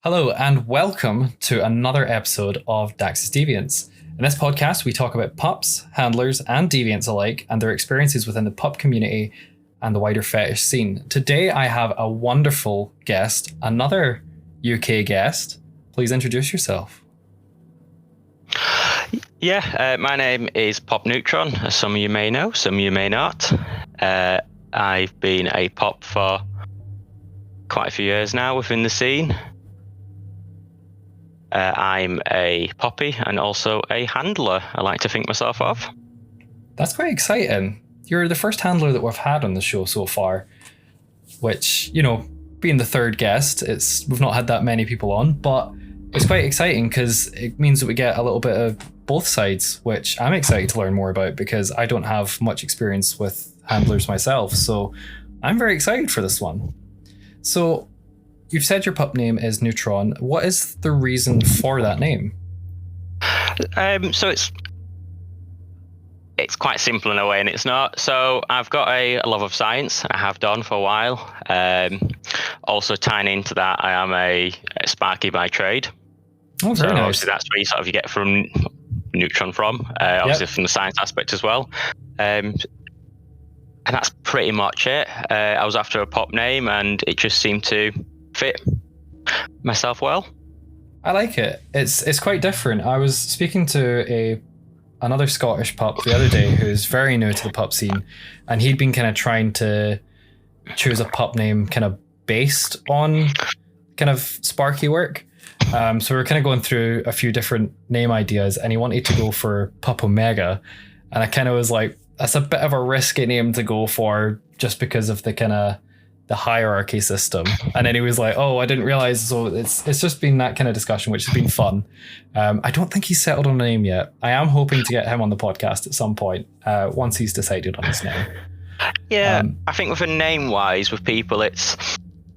Hello and welcome to another episode of daxsdeviants. In this podcast, we talk about pups, handlers, and deviants alike and their experiences within the pup community and the wider fetish scene. Today, I have a wonderful guest, another UK guest. Please introduce yourself. My name is Pup Neutron, as some of you may know, some of you may not. I've been a pup for quite a few years now within the scene. I'm a puppy and also a handler, I like to think myself of. That's quite exciting. You're the first handler that we've had on the show so far, which, being the third guest, we've not had that many people on, but it's quite exciting because it means that we get a little bit of both sides, which I'm excited to learn more about because I don't have much experience with handlers myself. So I'm very excited for this one. So you've said your pup name is Neutron. What is the reason for that name? So it's quite simple in a way, and it's not. So I've got a love of science. I have done for a while. Also tying into that, I am a Sparky by trade. Oh, very nice. Obviously that's where you get from Neutron from. Obviously from the science aspect as well. And that's pretty much it. I was after a pup name, and it just seemed to fit myself well. I like it. It's quite different. I was speaking to another Scottish pup the other day who's very new to the pup scene, and he'd been kind of trying to choose a pup name kind of based on kind of Sparky work. So we were kind of going through a few different name ideas, and he wanted to go for Pup Omega, and I kind of was like, that's a bit of a risky name to go for just because of the kind of the hierarchy system. And then he was like, oh, I didn't realize. So it's just been that kind of discussion, which has been fun. I don't think he's settled on a name yet. I am hoping to get him on the podcast at some point once he's decided on his name. Yeah, I think with a name wise with people, it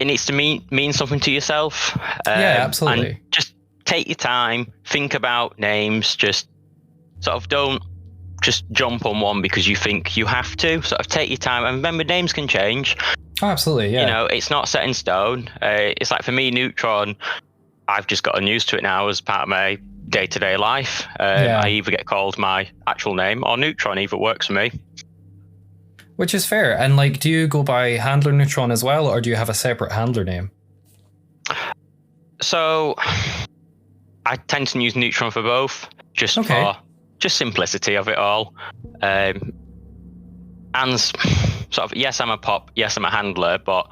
needs to mean something to yourself. Yeah, absolutely. And just take your time, think about names, just sort of don't just jump on one because you think you have to. Sort of take your time, and remember, names can change. Oh, absolutely, yeah. It's not set in stone. It's like for me, Neutron, I've just gotten used to it now as part of my day-to-day life. I either get called my actual name or Neutron, either works for me. Which is fair. And do you go by Handler Neutron as well, or do you have a separate handler name? So I tend to use Neutron for both, just for simplicity of it all. And sort of, yes, I'm a pup, yes, I'm a handler, but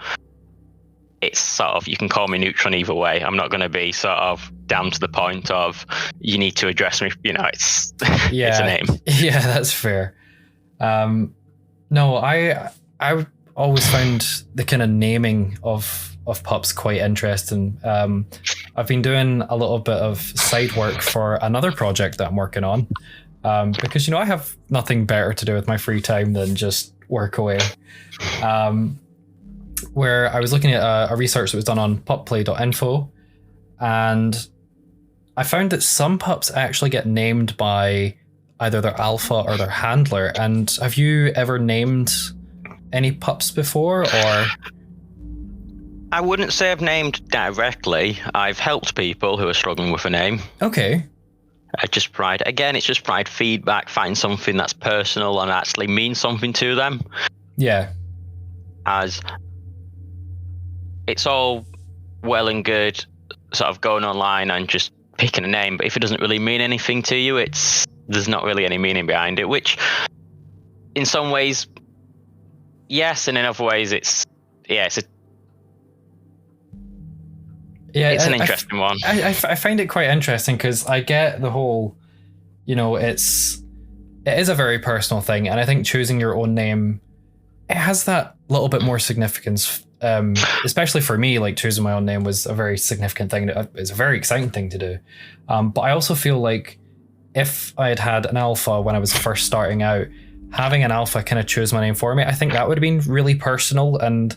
it's sort of, you can call me Neutron either way. I'm not going to be sort of down to the point of you need to address me. It's it's a name. Yeah, that's fair. No, I always found the kind of naming of pups quite interesting. I've been doing a little bit of side work for another project that I'm working on. Because, I have nothing better to do with my free time than just work away. Where I was looking at a research that was done on pupplay.info, and I found that some pups actually get named by either their alpha or their handler. And have you ever named any pups before, or? I wouldn't say I've named directly. I've helped people who are struggling with a name. Okay. It's just pride feedback, find something that's personal and actually means something to them. Yeah. As it's all well and good sort of going online and just picking a name, but if it doesn't really mean anything to you, there's not really any meaning behind it, which in some ways, yes, and in other ways it's an interesting one. I find it quite interesting because I get the whole, it is a very personal thing. And I think choosing your own name, it has that little bit more significance. Especially for me, choosing my own name was a very significant thing. It's a very exciting thing to do. But I also feel like if I had had an alpha when I was first starting out, having an alpha kind of choose my name for me, I think that would have been really personal. And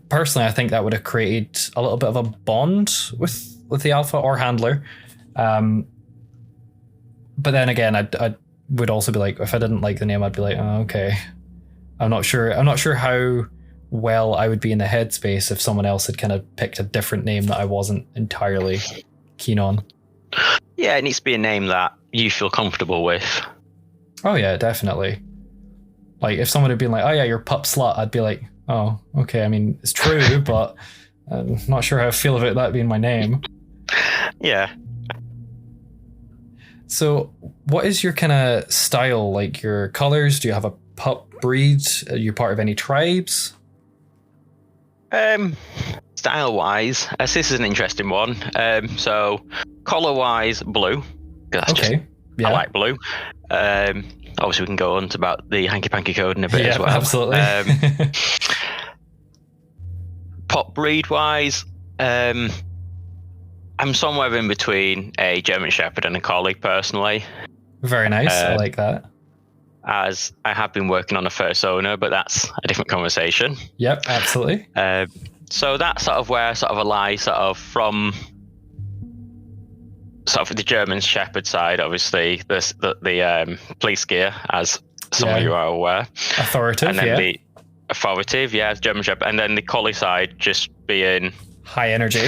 personally, I think that would have created a little bit of a bond with the alpha or handler. But then again, I would also be like, if I didn't like the name, I'd be like, oh, okay, I'm not sure how well I would be in the headspace if someone else had kind of picked a different name that I wasn't entirely keen on. Yeah, it needs to be a name that you feel comfortable with. Oh yeah, definitely. Like if someone had been like, oh yeah, you're Pup Slut, I'd be like, oh, okay. I mean, it's true, but I'm not sure how I feel about that being my name. Yeah. So what is your kind of style? Like your colors? Do you have a pup breed? Are you part of any tribes? Style wise, this is an interesting one. So color wise, blue. Okay. Yeah. I like blue. Obviously we can go on to about the hanky panky code in a bit as well. Absolutely. Pup breed wise, I'm somewhere in between a German Shepherd and a Collie personally. Very nice. I like that. As I have been working on a first owner, but that's a different conversation. Yep, absolutely. So that's sort of where sort of I lie sort of from sort of the German Shepherd side, obviously the police gear, as some of you are aware. Authoritative, and then the authoritative, German Shepherd, and then the Collie side just being high energy.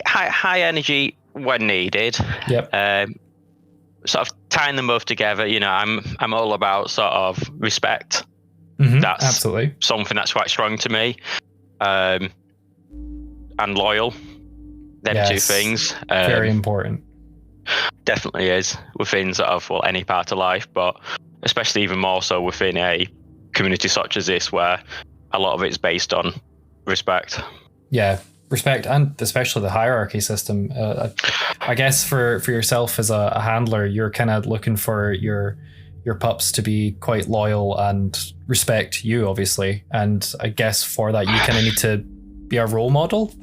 high energy when needed. Yep. Sort of tying them both together, you know, I'm all about sort of respect. Mm-hmm, that's absolutely something that's quite strong to me. And loyal. Them two things. Very important. Definitely is within sort of any part of life, but especially even more so within a community such as this, where a lot of it's based on respect. Yeah. Respect, and especially the hierarchy system. I guess for yourself as a handler, you're kind of looking for your pups to be quite loyal and respect you, obviously. And I guess for that, you kind of need to be a role model.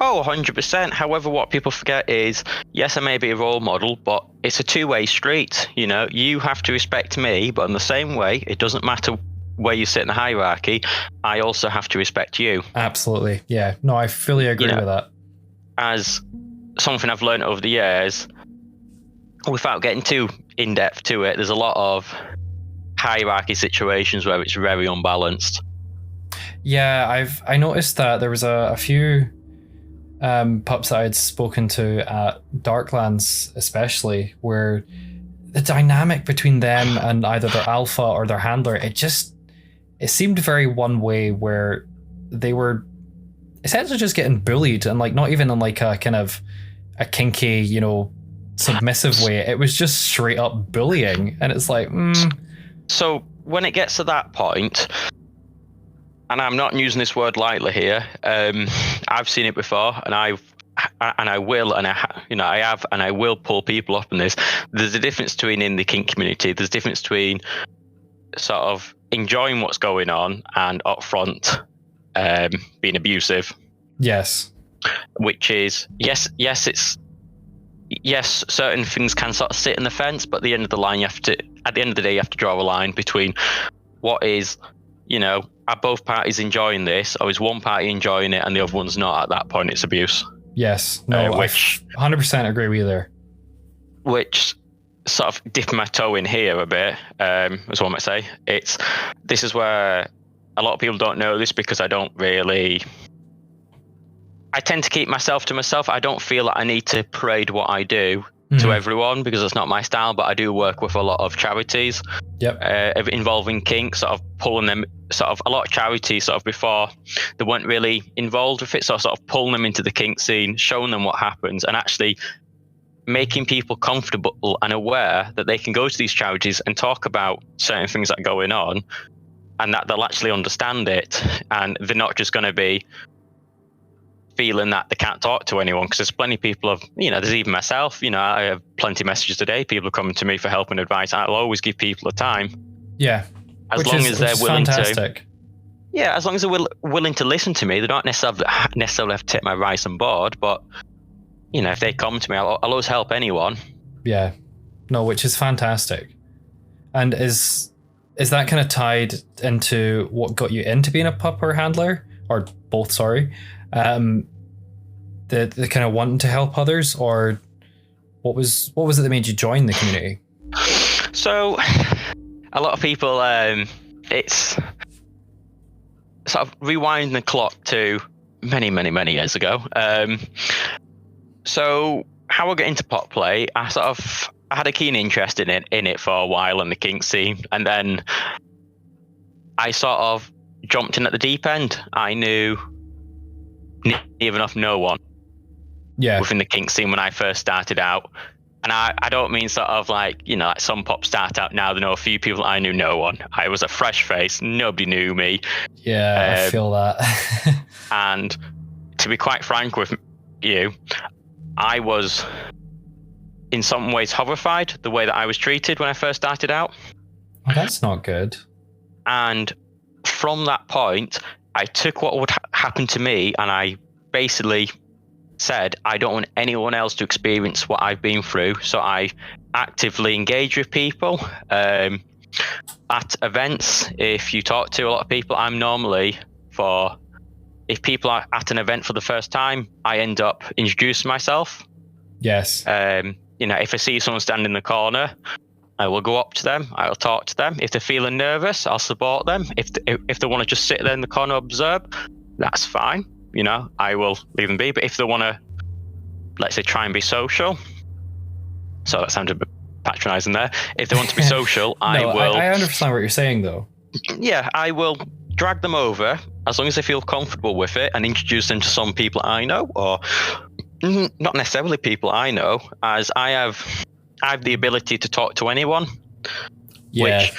Oh, 100%. However, what people forget is, yes, I may be a role model, but it's a two-way street. You know, you have to respect me, but in the same way, it doesn't matter where you sit in the hierarchy, I also have to respect you. Absolutely. Yeah. No, I fully agree with that. As something I've learned over the years, without getting too in-depth to it, there's a lot of hierarchy situations where it's very unbalanced. Yeah, I noticed that there was a few pups that I'd spoken to at Darklands, especially, where the dynamic between them and either their alpha or their handler, it seemed very one way, where they were essentially just getting bullied, and like not even in like a kind of a kinky, you know, submissive way. It was just straight up bullying, and it's like, So when it gets to that point, and I'm not using this word lightly here, I've seen it before, and I will pull people up in this. There's a difference between in the kink community. There's a difference between sort of enjoying what's going on and upfront being abusive. Yes. Which is yes, certain things can sort of sit in the fence, but at the end of the line, at the end of the day, you have to draw a line between what is, you know, are both parties enjoying this, or is one party enjoying it and the other one's not? At that point, it's abuse. Yes. No, which I 100% agree with you there. Which sort of dipping my toe in here a bit, as one might say. This is where a lot of people don't know this, because I tend to keep myself to myself. I don't feel like I need to parade what I do to everyone, because it's not my style, but I do work with a lot of charities involving kink, sort of pulling them, sort of a lot of charities sort of before they weren't really involved with it, so sort of pulling them into the kink scene, showing them what happens, and actually making people comfortable and aware that they can go to these charities and talk about certain things that are going on, and that they'll actually understand it, and they're not just going to be feeling that they can't talk to anyone. Because there's plenty of people of, you know, there's even myself, you know, I have plenty of messages today, people are coming to me for help and advice. I'll always give people a time. Yeah. As long as they're willing fantastic. To. Yeah, as long as they're willing to listen to me. They don't necessarily have to take my advice on board, but, you know, if they come to me, I'll always help anyone. Yeah. No, which is fantastic. And is that kind of tied into what got you into being a pup or handler? Or both, sorry. The kind of wanting to help others, or what was it that made you join the community? So a lot of people, it's sort of rewinding the clock to many years ago. So how I got into pop play, I had a keen interest in it for a while in the kink scene, and then I sort of jumped in at the deep end. I knew near enough no one within the kink scene when I first started out. And I don't mean sort of like, like some pops start out now, they know a few people. I knew no one. I was a fresh face. Nobody knew me. Yeah, I feel that. And to be quite frank with you, I was in some ways horrified the way that I was treated when I first started out. Oh, that's not good. And from that point, I took what would happen to me and I basically said, I don't want anyone else to experience what I've been through. So I actively engage with people at events. If you talk to a lot of people, I'm normally if people are at an event for the first time, I end up introducing myself. Yes. If I see someone standing in the corner, I will go up to them. I will talk to them. If they're feeling nervous, I'll support them. If they want to just sit there in the corner and observe, that's fine. I will leave them be. But if they want to, let's say, try and be social, so that sounded a bit patronizing there. If they want to be social, I will. I understand what you're saying, though. Yeah, I will drag them over as long as they feel comfortable with it and introduce them to some people I know, or not necessarily people I know, as I have the ability to talk to anyone. Yeah. Which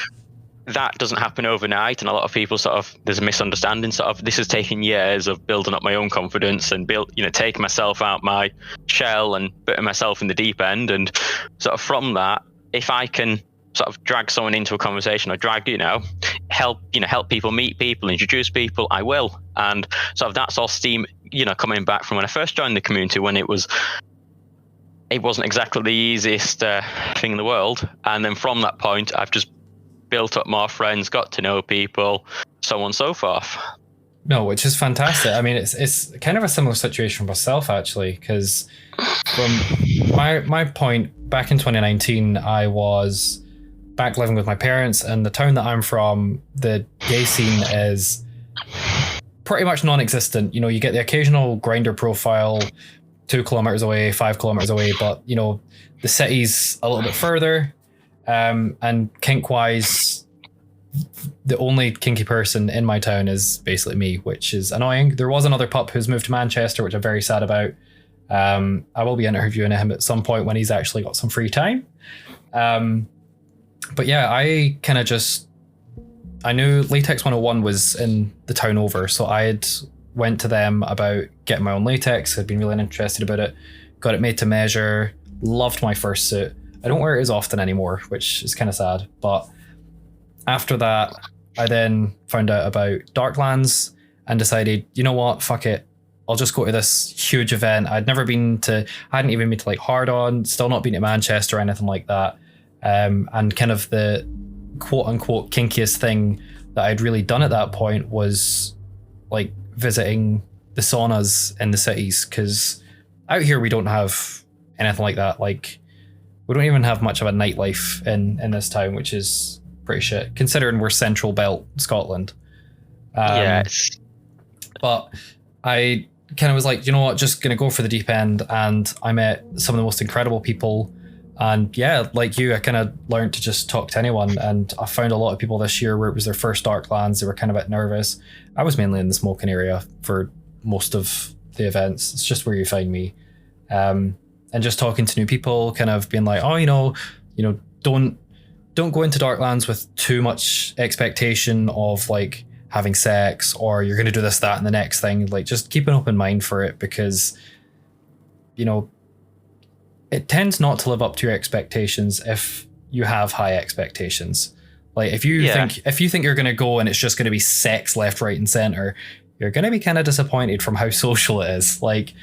that doesn't happen overnight, and a lot of people there's a misunderstanding. This has taken years of building up my own confidence and taking myself out my shell and putting myself in the deep end. And from that, if I can drag someone into a conversation or help people meet people, introduce people, I will. And that's all steam, coming back from when I first joined the community, when it wasn't exactly the easiest thing in the world. And then from that point, I've just built up more friends, got to know people, so on and so forth. No, which is fantastic. I mean, it's kind of a similar situation for myself, actually, because from my point back in 2019, I was back living with my parents, and the town that I'm from, the gay scene is pretty much non-existent. You get the occasional grinder profile 2 kilometers away, 5 kilometers away, but the city's a little bit further. And kink-wise, the only kinky person in my town is basically me, which is annoying. There was another pup who's moved to Manchester, which I'm very sad about. I will be interviewing him at some point when he's actually got some free time. But yeah, I kind of I knew Latex 101 was in the town over, so I had went to them about getting my own latex. I'd been really interested about it, got it made to measure, loved my first suit. I don't wear it as often anymore, which is kind of sad. But after that, I then found out about Darklands and decided, you know what, fuck it. I'll just go to this huge event. I hadn't even been to like Hard On, still not been to Manchester or anything like that. And kind of the quote unquote kinkiest thing that I'd really done at that point was like visiting the saunas in the cities, because out here we don't have anything like that. Like, we don't even have much of a nightlife in this town, which is pretty shit, considering we're Central Belt Scotland. Yes. But I kind of was like, you know what, just going to go for the deep end. And I met some of the most incredible people. And yeah, like you, I kind of learned to just talk to anyone. And I found a lot of people this year where it was their first Darklands. They were kind of a bit nervous. I was mainly in the smoking area for most of the events. It's just where you find me. And just talking to new people, kind of being like, oh, don't go into Darklands with too much expectation of like having sex, or you're going to do this, that, and the next thing. Like, just keep an open mind for it, because, it tends not to live up to your expectations if you have high expectations. Like, if you think you're going to go and it's just going to be sex left, right, and center, you're going to be kind of disappointed from how social it is. Like.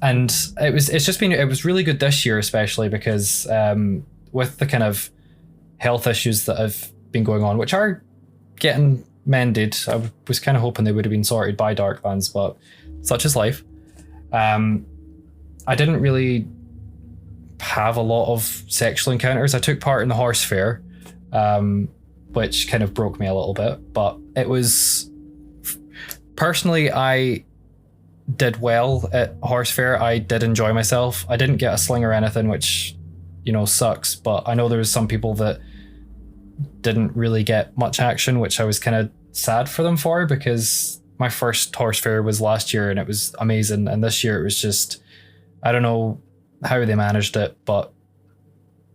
And it was really good this year, especially because with the kind of health issues that have been going on, which are getting mended, I was kind of hoping they would have been sorted by Darklands, but such is life. I didn't really have a lot of sexual encounters. I took part in the horse fair, which kind of broke me a little bit, but it was personally, I did well at horse fair. I did enjoy myself. I didn't get a sling or anything, which, sucks. But I know there was some people that didn't really get much action, which I was kind of sad for them for, because my first horse fair was last year and it was amazing. And this year it was just, I don't know how they managed it, but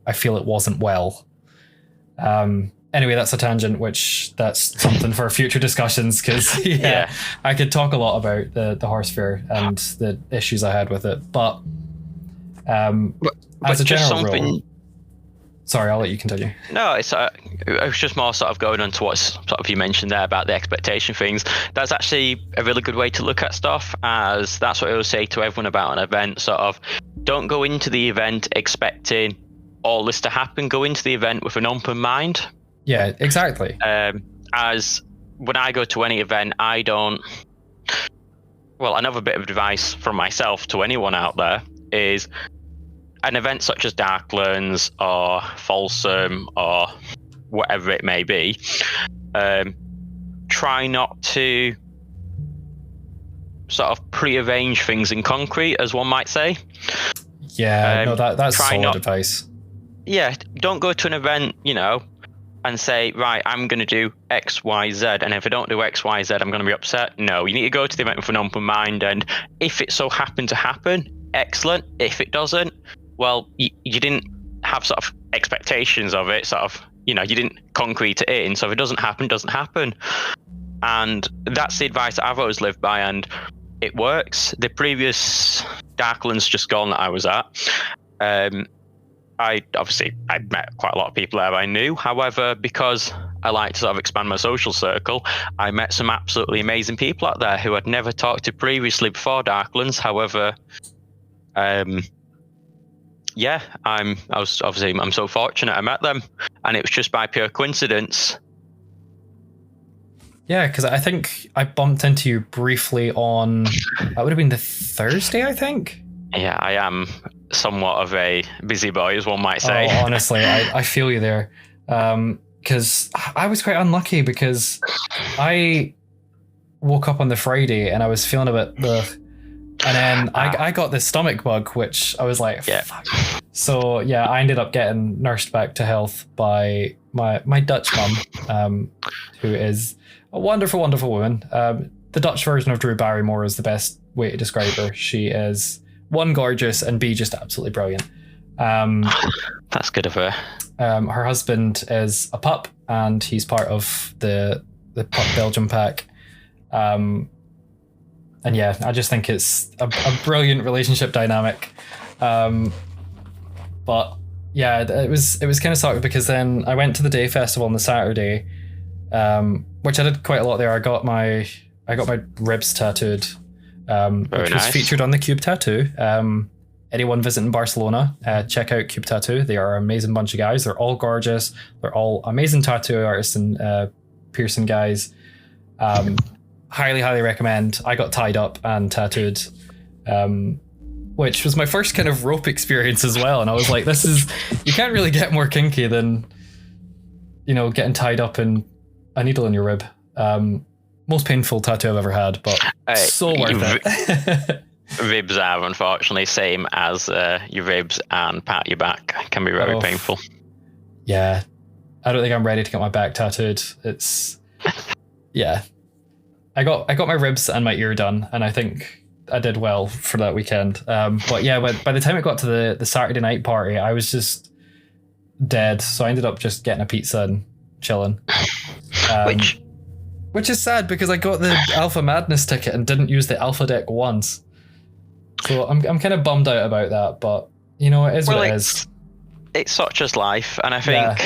I feel it wasn't well. Anyway, that's a tangent, which that's something for future discussions, because yeah, I could talk a lot about the horse fair and the issues I had with it. But as a general rule, sorry, I'll let you continue. No, it was just more sort of going on to what sort of you mentioned there about the expectation things. That's actually a really good way to look at stuff, as that's what I always say to everyone about an event. Sort of, don't go into the event expecting all this to happen. Go into the event with an open mind. Yeah, exactly. As when I go to any event, I don't. Well, another bit of advice from myself to anyone out there is, an event such as Darklands or Folsom or whatever it may be, try not to sort of pre-arrange things in concrete, as one might say. Yeah, no, that's solid advice. Yeah, don't go to an event, and say, right, I'm going to do X, Y, Z, and if I don't do X, Y, Z, I'm going to be upset. No, you need to go to the event with an open mind, and if it so happened to happen, excellent. If it doesn't, well, you didn't have sort of expectations of it, sort of, you didn't concrete it in, so if it doesn't happen, doesn't happen. And that's the advice that I've always lived by, and it works. The previous Darklands just gone that I was at, I met quite a lot of people there I knew. However, because I like to sort of expand my social circle, I met some absolutely amazing people out there who I'd never talked to previously before Darklands. However, I'm so fortunate I met them, and it was just by pure coincidence. Yeah, because I think I bumped into you briefly on, that would have been the Thursday, I think. Yeah, I am somewhat of a busy boy, as one might say. Oh, honestly, I feel you there. Because I was quite unlucky, because I woke up on the Friday and I was feeling a bit ugh. And then I got this stomach bug, which I was like, fuck. So yeah, I ended up getting nursed back to health by my Dutch mum, who is a wonderful, wonderful woman. The Dutch version of Drew Barrymore is the best way to describe her. She is, one, gorgeous, and B, just absolutely brilliant. That's good of her. Her husband is a pup, and he's part of the Pup Belgium pack. And yeah, I just think it's a brilliant relationship dynamic. But yeah, it was kind of sucked, because then I went to the day festival on the Saturday, which I did quite a lot there. I got my ribs tattooed, which was featured on the Cube Tattoo. Anyone visiting Barcelona, check out Cube Tattoo. They are an amazing bunch of guys. They're all gorgeous. They're all amazing tattoo artists and piercing guys. Highly, highly recommend. I got tied up and tattooed, which was my first kind of rope experience as well. And I was like, you can't really get more kinky than, getting tied up in a needle in your rib. Most painful tattoo I've ever had, but so worth it. Ribs are unfortunately same as your ribs, and pat your back can be very painful. Yeah, I don't think I'm ready to get my back tattooed. It's yeah. I got my ribs and my ear done, and I think I did well for that weekend. But yeah, by the time it got to the Saturday night party, I was just dead. So I ended up just getting a pizza and chilling. Which is sad, because I got the Alpha Madness ticket and didn't use the Alpha deck once. So I'm kind of bummed out about that, but it is what it is. It's such as life, and I think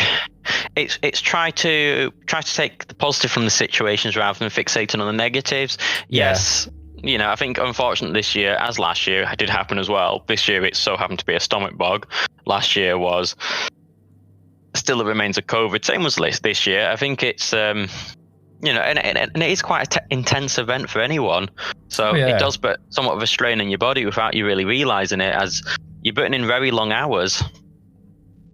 it's try to take the positive from the situations rather than fixating on the negatives. Yes, I think unfortunately this year, as last year, it did happen as well. This year it so happened to be a stomach bug. Last year was still the remains of COVID. Same was this year. I think it's and it is quite an intense event for anyone. So it does put somewhat of a strain on your body without you really realizing it, as you're putting in very long hours.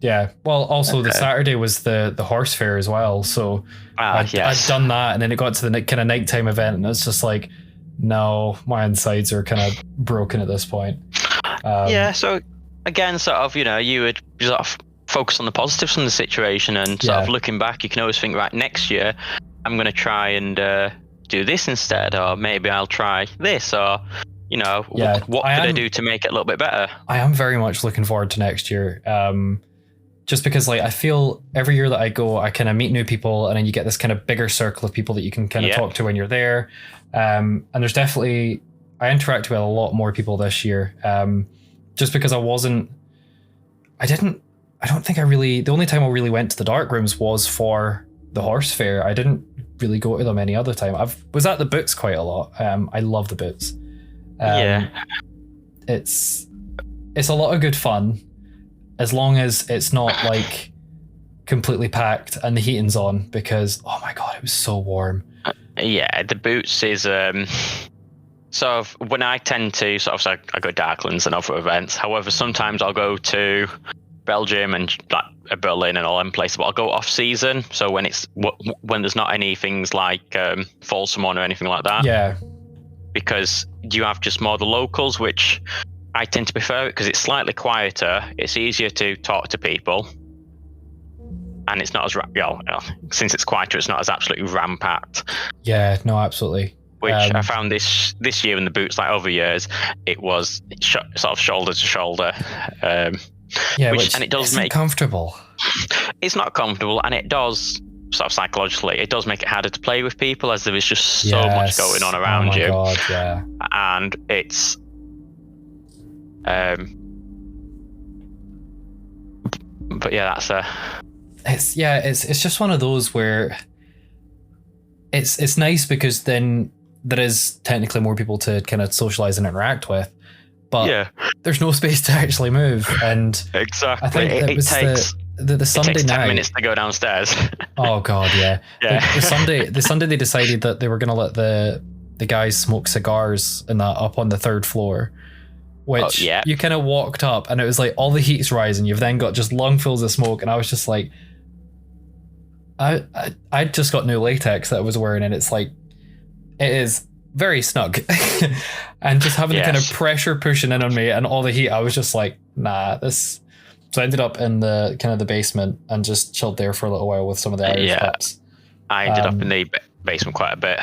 Yeah. Well, also the Saturday was the horse fair as well. So I'd done that, and then it got to the kind of nighttime event, and it's just like, No, my insides are kind of broken at this point. Yeah, so again, sort of, you would sort of focus on the positives from the situation, and sort of looking back, you can always think, right, next year I'm going to try and do this instead, or maybe I'll try this, or what could I do to make it a little bit better? I am very much looking forward to next year. Just because I feel every year that I go, I kind of meet new people, and then you get this kind of bigger circle of people that you can kind of talk to when you're there. And there's definitely, I interact with a lot more people this year. Just because the only time I really went to the dark rooms was for the horse fair. I didn't really go to them any other time. I was at the boots quite a lot. I love the boots. It's a lot of good fun, as long as it's not completely packed and the heating's on, because oh my god, it was so warm. The boots is sort of when I tend to I go Darklands and other events. However, sometimes I'll go to Belgium and Berlin and all them places, but I'll go off season. So when there's not any things like fall summon or anything like that. Yeah. Because you have just more the locals, which I tend to prefer because it's slightly quieter. It's easier to talk to people, and it's not as since it's quieter, it's not as absolutely ram-packed. Yeah, no, absolutely. Which I found this year in the boots, like over years, it was sort of shoulder to shoulder. And it does make comfortable. It's not comfortable, and it does sort of psychologically, it does make it harder to play with people, as there is just so much going on around you. God, yeah. And it's but yeah, it's just one of those where it's nice because then there is technically more people to kind of socialize and interact with, but there's no space to actually move. And exactly, I think it takes the Sunday it takes 10 night minutes to go downstairs. Oh god, yeah. The Sunday they decided that they were going to let the guys smoke cigars and that up on the third floor, which you kind of walked up and it was like all the heat's rising. You've then got just lungfuls of smoke, and I was just like, I just got new latex that I was wearing, and it's like, it is very snug. And just having the kind of pressure pushing in on me and all the heat, I was just like, nah, this. So I ended up in the kind of the basement and just chilled there for a little while with some of the Irish pups. I ended up in the basement quite a bit.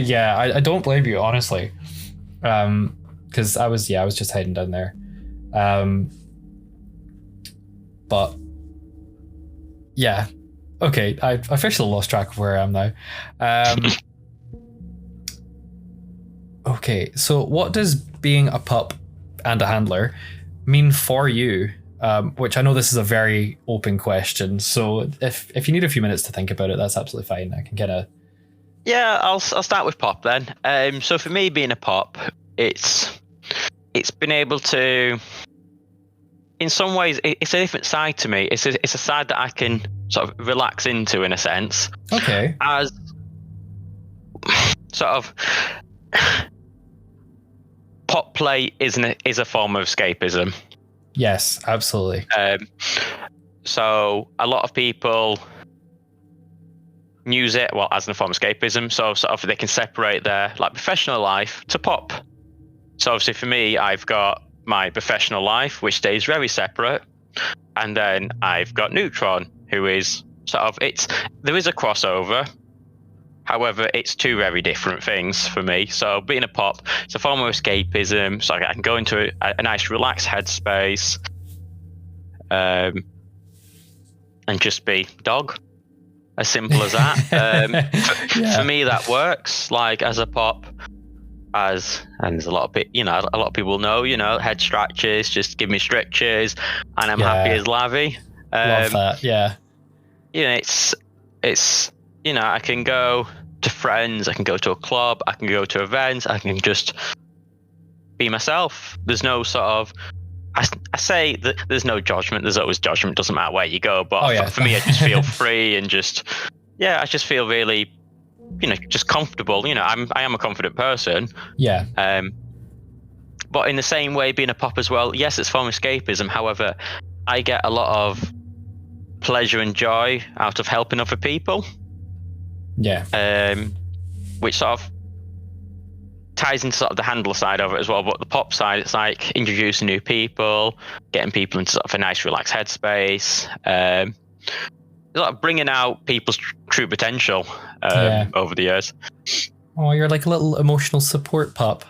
Yeah, I don't blame you, honestly. Because I was just hiding down there. But yeah. Okay, I officially lost track of where I am now. Okay, so what does being a pup and a handler mean for you? Which I know this is a very open question, so if you need a few minutes to think about it, that's absolutely fine. I can kind of... Yeah, I'll start with pup then. So for me, being a pup, it's been able to... In some ways, it's a different side to me. It's a side that I can sort of relax into, in a sense. Okay. As sort of... Pup play is a form of escapism. Yes, absolutely. So a lot of people use it as a form of escapism. So sort of they can separate their professional life to pup. So obviously for me, I've got my professional life, which stays very separate, and then I've got Neutron, who is sort of there is a crossover. However, it's two very different things for me. So being a pup, it's a form of escapism. So I can go into a nice relaxed headspace and just be dog. As simple as that. For me, that works. As a pup, and there's a lot of people know, head stretches, just give me stretches, and I'm happy as Lavi. Love that, yeah. It's I can go to friends, I can go to a club, I can go to events, I can just be myself. There's no sort of, I say that there's no judgment. There's always judgment. Doesn't matter where you go. But for me, I just feel free and I just feel really, just comfortable. I am a confident person. Yeah. But in the same way, being a pup as well, yes, it's a form of escapism. However, I get a lot of pleasure and joy out of helping other people. Yeah. Which sort of ties into sort of the handler side of it as well. But the pop side, it's like introducing new people, getting people into sort of a nice, relaxed headspace. Sort of bringing out people's true potential over the years. Oh, you're like a little emotional support pup.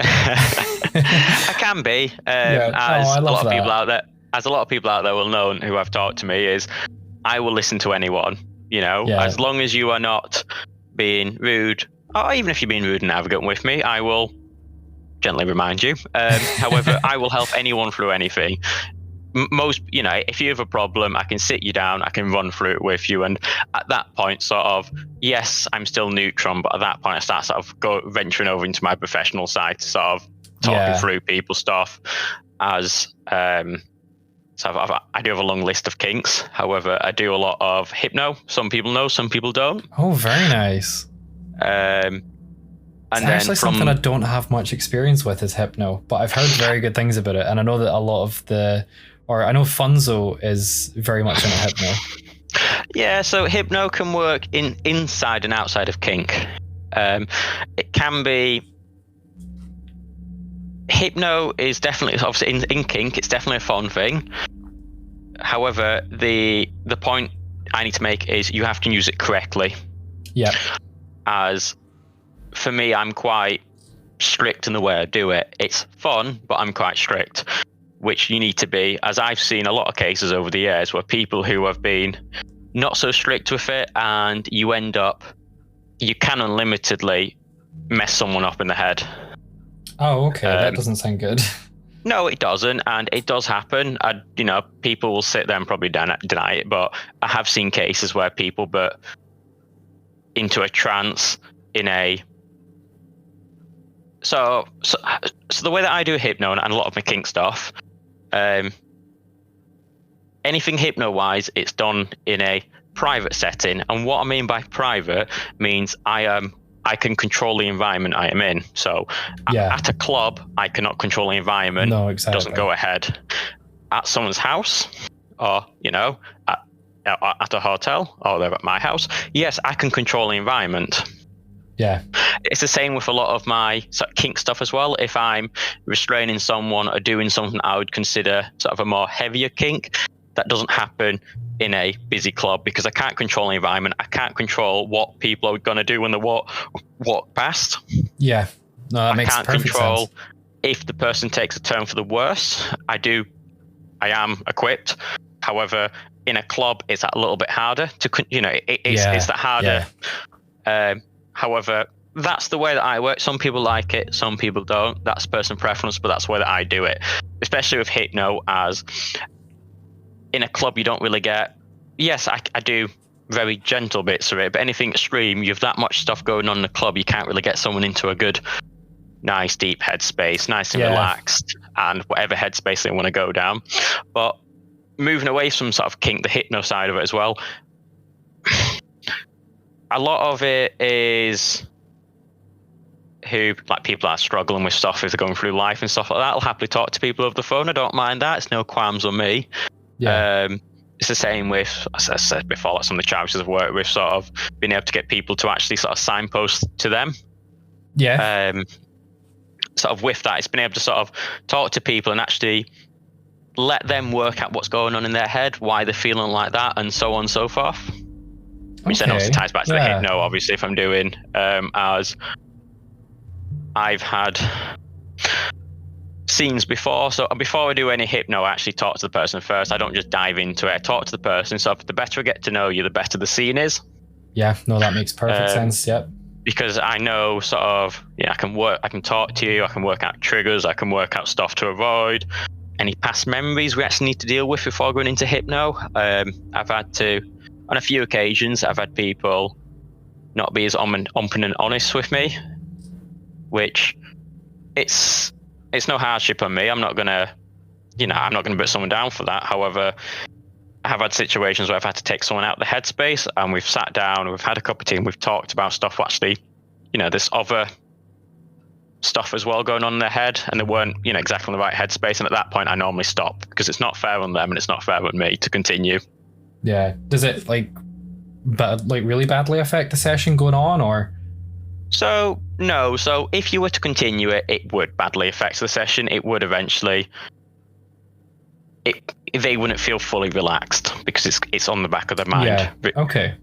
I can be. As a lot of people out there will know, who have talked to me, is I will listen to anyone. As long as you are not being rude, or even if you're being rude and arrogant with me, I will gently remind you. However, I will help anyone through anything. Most, if you have a problem, I can sit you down, I can run through it with you, and at that point, sort of, yes, I'm still Neutron, but at that point, I start sort of venturing over into my professional side to sort of talking through people's stuff. As I do have a long list of kinks. However, I do a lot of hypno. Some people know, some people don't. Oh, very nice. And it's actually something I don't have much experience with is hypno, but I've heard very good things about it, and I know that a lot of I know Funzo is very much into hypno. Yeah, so hypno can work inside and outside of kink. It can be. Hypno is definitely, obviously in kink, it's definitely a fun thing. However, the point I need to make is you have to use it correctly. Yeah. As for me, I'm quite strict in the way I do it. It's fun, but I'm quite strict, which you need to be, as I've seen a lot of cases over the years where people who have been not so strict with it, and you can unlimitedly mess someone up in the head. Oh, okay. That doesn't sound good. No, it doesn't, and it does happen. People will sit there and probably deny it, but I have seen cases where people but into a trance in a. So the way that I do hypno and a lot of my kink stuff, anything hypno-wise, it's done in a private setting, and what I mean by private means I can control the environment I am in. So at a club, I cannot control the environment. No, exactly. It doesn't go ahead. At someone's house, or at a hotel, or they're at my house, yes, I can control the environment. Yeah. It's the same with a lot of my sort of kink stuff as well. If I'm restraining someone or doing something I would consider sort of a more heavier kink, that doesn't happen in a busy club because I can't control the environment. I can't control what people are going to do when they walk past. Yeah. No, that makes perfect sense. I can't control if the person takes a turn for the worse. I am equipped. However, in a club, it's a little bit harder to, it's that harder. Yeah. However, that's the way that I work. Some people like it, some people don't. That's personal preference, but that's the way that I do it. Especially with hypno, as in a club, you don't really get. Yes, I do very gentle bits of it, but anything extreme, you have that much stuff going on in the club, you can't really get someone into a good, nice, deep headspace, nice and relaxed, and whatever headspace they want to go down. But moving away from sort of kink, the hypno side of it as well, a lot of it is people are struggling with stuff as they're going through life and stuff like that. I'll happily talk to people over the phone. I don't mind that. It's no qualms on me. Yeah. It's the same with, as I said before, like some of the charities I've worked with, sort of being able to get people to actually sort of signpost to them. Yeah. Sort of with that, it's been able to sort of talk to people and actually let them work out what's going on in their head, why they're feeling like that, and so on and so forth. Which then also ties back to the hypno, obviously, if I'm doing, as I've had scenes before. So before I do any hypno, I actually talk to the person first. I don't just dive into it. I talk to the person. So the better I get to know you, the better the scene is. Yeah, no, that makes perfect sense. Yep. Because I know sort of, I can talk to you, I can work out triggers, I can work out stuff to avoid. Any past memories we actually need to deal with before going into hypno. I've had to, on a few occasions, I've had people not be as open and honest with me, which it's no hardship on me. I'm not gonna put someone down for that. However, I have had situations where I've had to take someone out of the headspace, and we've sat down, we've had a cup of tea, and we've talked about stuff. Actually, there's other stuff as well going on in their head, and they weren't, exactly in the right headspace. And at that point, I normally stop because it's not fair on them, and it's not fair on me to continue. Yeah. Does it really badly affect the session going on, or? So no. So if you were to continue it, it would badly affect the session. It would eventually. They wouldn't feel fully relaxed because it's on the back of their mind. Yeah. Okay.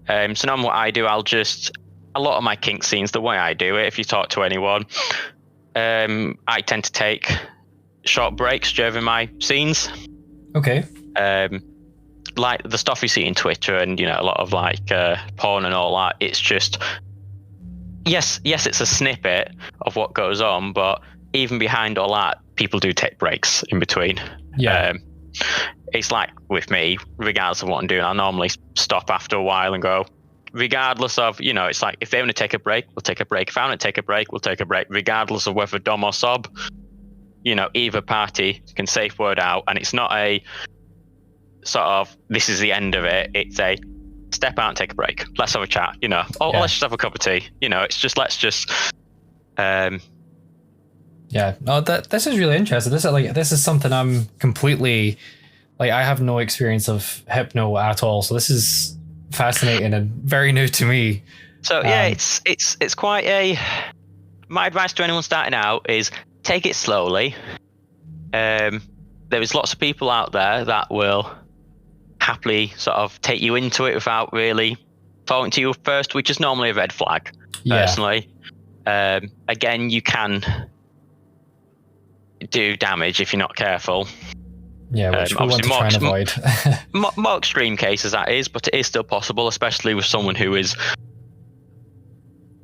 So now what I do, a lot of my kink scenes, the way I do it, if you talk to anyone, I tend to take short breaks during my scenes. Okay. Like the stuff you see in Twitter and, a lot of like porn and all that, it's just, yes, it's a snippet of what goes on, but even behind all that, people do take breaks in between. Yeah. It's like with me, regardless of what I'm doing, I normally stop after a while and go, regardless of, it's like if they want to take a break, we'll take a break. If I want to take a break, we'll take a break, regardless of whether dom or sob. Either party can safe word out, and it's not a sort of this is the end of it. It's a step out and take a break. Let's have a chat. Let's just have a cup of tea. It's just let's just. Yeah. No, this is really interesting. This is something I'm completely I have no experience of hypno at all. So this is fascinating and very new to me. So yeah, it's quite a. My advice to anyone starting out is take it slowly. There is lots of people out there that will happily sort of take you into it without really talking to you first, which is normally a red flag. Personally, again, you can do damage if you're not careful. Yeah, which we want to try and avoid. More extreme cases that is, but it is still possible, especially with someone who is,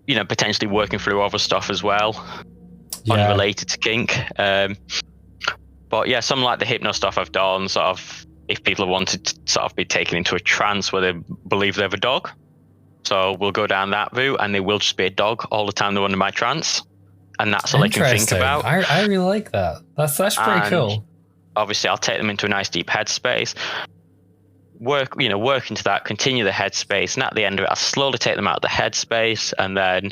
potentially working through other stuff as well, unrelated to kink. But yeah, some like the hypno stuff I've done, sort of, if people wanted to sort of be taken into a trance where they believe they have a dog, so we'll go down that route, and they will just be a dog all the time they're under my trance, and that's all they can think about. I really like that. That's pretty cool. Obviously, I'll take them into a nice deep headspace. Work into that, continue the headspace, and at the end of it, I'll slowly take them out of the headspace, and then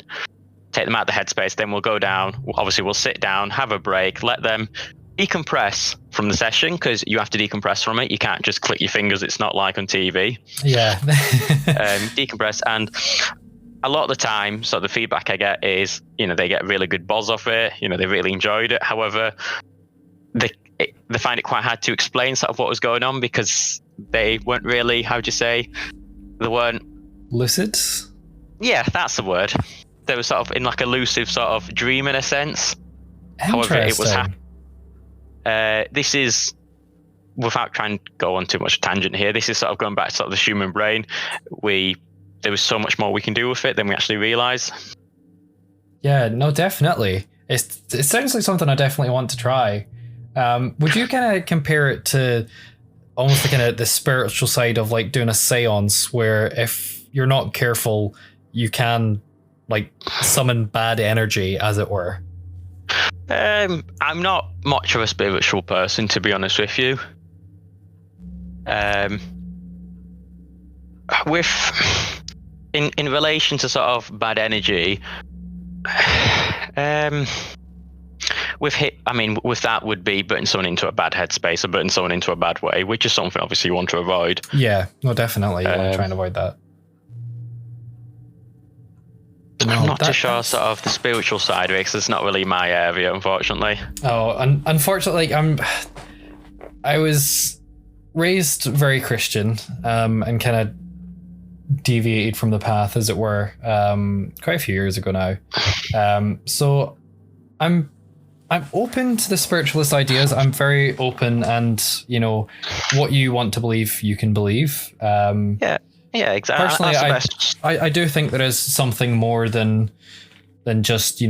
take them out of the headspace. Then we'll go down. Obviously, we'll sit down, have a break, let them decompress from the session, because you have to decompress from it. You can't just click your fingers. It's not like on TV. Yeah. Decompress, and a lot of the time, so the feedback I get is, they get really good buzz off it. They really enjoyed it. However, they find it quite hard to explain sort of what was going on, because they weren't really, how would you say, they weren't lucid. Yeah, that's the word. They were sort of in like a lucid sort of dream in a sense. However, it was this is, without trying to go on too much tangent here, this is sort of going back to sort of the human brain. There was so much more we can do with it than we actually realize. Yeah, no, definitely. It sounds like something I definitely want to try. Would you kind of compare it to almost the spiritual side of like doing a seance, where if you're not careful, you can like summon bad energy, as it were? I'm not much of a spiritual person, to be honest with you. In relation to sort of bad energy, with that would be putting someone into a bad headspace or putting someone into a bad way, which is something obviously you want to avoid. Yeah, no, definitely. You want to try and avoid that. I'm not too sure sort of the spiritual side of it, because it's not really my area, unfortunately. Oh, unfortunately, I was raised very Christian, and kind of deviated from the path, as it were, quite a few years ago now. So I'm open to the spiritualist ideas. I'm very open, and what you want to believe, you can believe. Yeah, exactly. Personally, I do think there is something more than just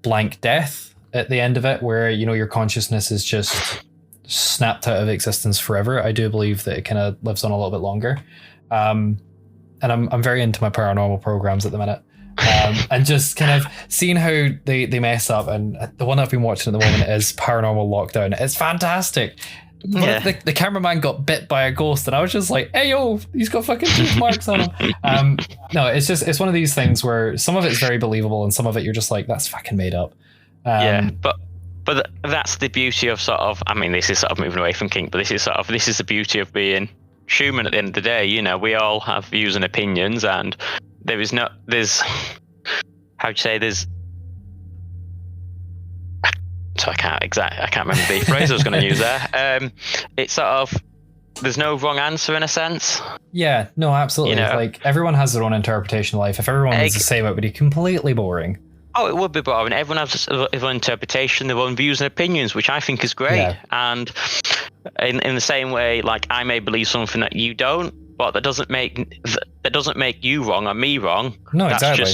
blank death at the end of it, where your consciousness is just snapped out of existence forever. I do believe that it kind of lives on a little bit longer, and I'm very into my paranormal programs at the minute. And just kind of seeing how they mess up, and the one I've been watching at the moment is Paranormal Lockdown. It's fantastic. Yeah. The cameraman got bit by a ghost, and I was just like, hey yo, he's got fucking tooth marks on him. No, it's one of these things where some of it's very believable, and some of it you're just like, that's fucking made up. Yeah, but that's the beauty of sort of, this is sort of moving away from kink, but this is the beauty of being human at the end of the day. We all have views and opinions, and there's how'd you say, so I can't remember the phrase I was going to use there. It's sort of, there's no wrong answer in a sense. Yeah, no, absolutely. You know? Like, everyone has their own interpretation of life. If everyone was the same, it would be completely boring. Oh, it would be boring. Everyone has their own interpretation, their own views and opinions, which I think is great. Yeah. And in the same way, like, I may believe something that you don't, but that doesn't make you wrong or me wrong. No, exactly.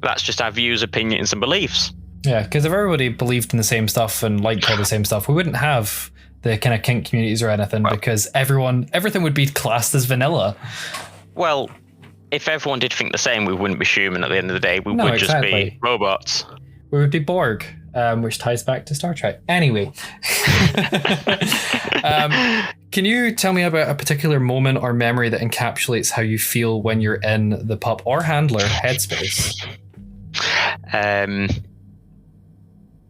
That's just our views, opinions, and beliefs. Yeah, because if everybody believed in the same stuff and liked all the same stuff, we wouldn't have the kind of kink communities or anything, because everything would be classed as vanilla. Well, if everyone did think the same, we wouldn't be human at the end of the day. We would just be robots. We would be Borg, which ties back to Star Trek. Anyway. Can you tell me about a particular moment or memory that encapsulates how you feel when you're in the pup or handler headspace?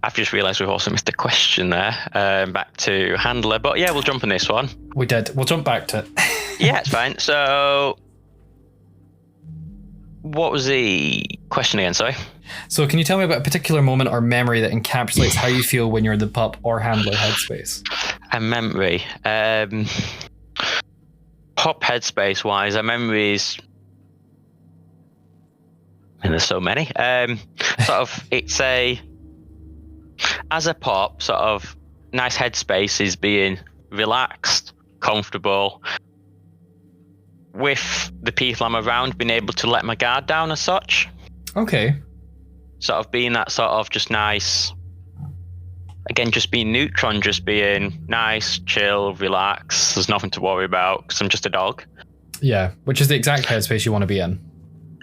I've just realised we've also missed a question there. Back to handler, but yeah, we'll jump on this one. We did. We'll jump back to it. Yeah, it's fine. So, what was the question again? Sorry. So, can you tell me about a particular moment or memory that encapsulates how you feel when you're in the pup or handler headspace? A memory. Pup headspace wise, a memory is. And there's so many. It's as a pup, sort of nice headspace is being relaxed, comfortable, with the people I'm around, being able to let my guard down as such. Okay. Sort of being that sort of just nice, again, just being neutron, just being nice, chill, relax. There's nothing to worry about because I'm just a dog. Yeah, which is the exact headspace you want to be in.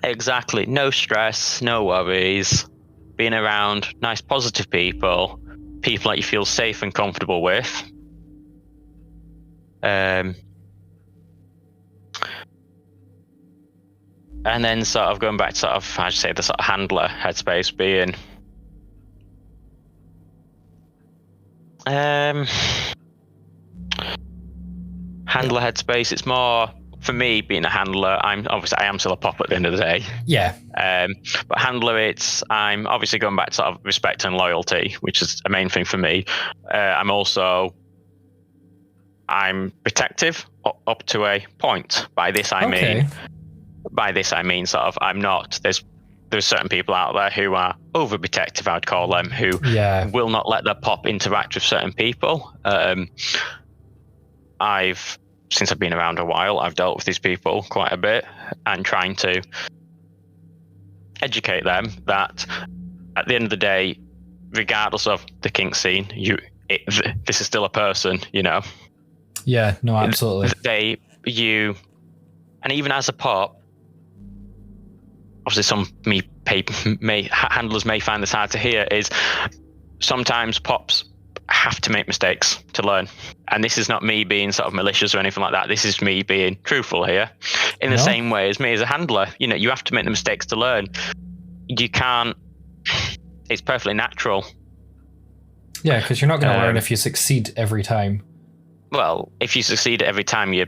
Exactly. No stress, no worries. Being around nice, positive people that you feel safe and comfortable with. And then sort of going back to sort of, how'd you say, the sort of handler headspace being... handler headspace, it's more... For me, being a handler, I am still a pup at the end of the day. Yeah. But handler, I'm obviously going back to sort of respect and loyalty, which is a main thing for me. I'm protective up to a point. By this I mean sort of I'm not. There's certain people out there who are overprotective, I'd call them, who will not let their pup interact with certain people. Since I've been around a while, I've dealt with these people quite a bit and trying to educate them that at the end of the day, regardless of the kink scene, this is still a person, you know? Yeah, no, absolutely. And even as a pup, obviously handlers may find this hard to hear, is sometimes pups have to make mistakes to learn. And this is not me being sort of malicious or anything like that. This is me being truthful here. In the same way as me as a handler, you know, you have to make the mistakes to learn. You can't, it's perfectly natural. Yeah, because you're not going to learn if you succeed every time. Well, if you succeed every time, you're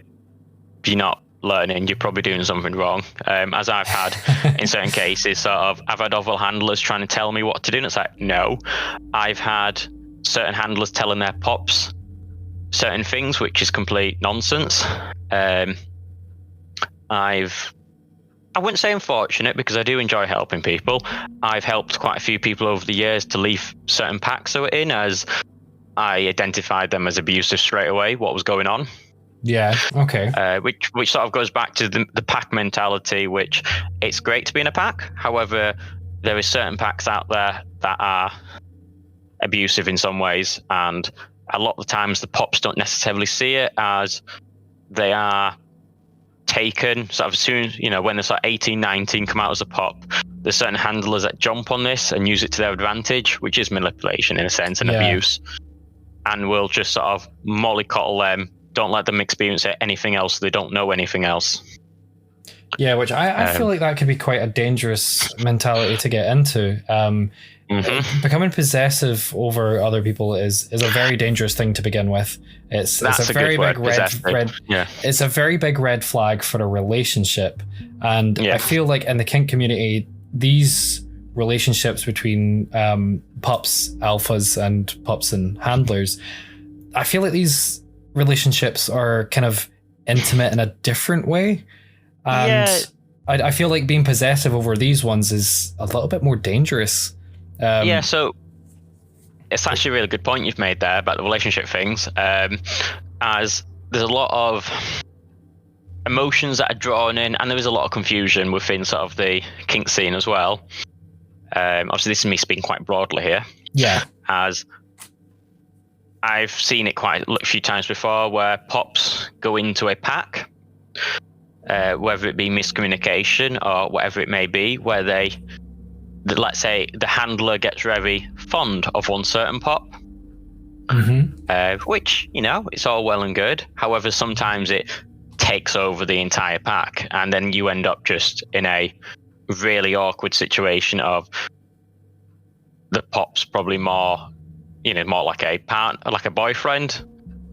not learning, you're probably doing something wrong. As I've had in certain cases, I've had other handlers trying to tell me what to do, and it's like, no. I've had certain handlers telling their pups certain things, which is complete nonsense. I wouldn't say unfortunate, because I do enjoy helping people. I've helped quite a few people over the years to leave certain packs they were in, as I identified them as abusive straight away, what was going on. Yeah, okay. Which sort of goes back to the pack mentality, which it's great to be in a pack. However, there is certain packs out there that are abusive in some ways, and a lot of the times the pups don't necessarily see it, as they are taken sort of soon, you know, when they're sort of 18, 19, come out as a pup. There's certain handlers that jump on this and use it to their advantage, which is manipulation in a sense, and abuse, and will just sort of mollycoddle them, don't let them experience anything else, they don't know anything else. Yeah, which I feel like that could be quite a dangerous mentality to get into. becoming possessive over other people is a very dangerous thing to begin with. It's a very big red. Yeah. It's a very big red flag for a relationship, and I feel like in the kink community, these relationships between pups, alphas, and pups and handlers, I feel like these relationships are kind of intimate in a different way, and I feel like being possessive over these ones is a little bit more dangerous. So it's actually a really good point you've made there about the relationship things, as there's a lot of emotions that are drawn in, and there is a lot of confusion within sort of the kink scene as well. Obviously, this is me speaking quite broadly here. Yeah. As I've seen it quite a few times before where pops go into a pack, whether it be miscommunication or whatever it may be, where let's say the handler gets very fond of one certain pop, which, it's all well and good. However, sometimes it takes over the entire pack, and then you end up just in a really awkward situation of the pop's probably more like a partner, like a boyfriend,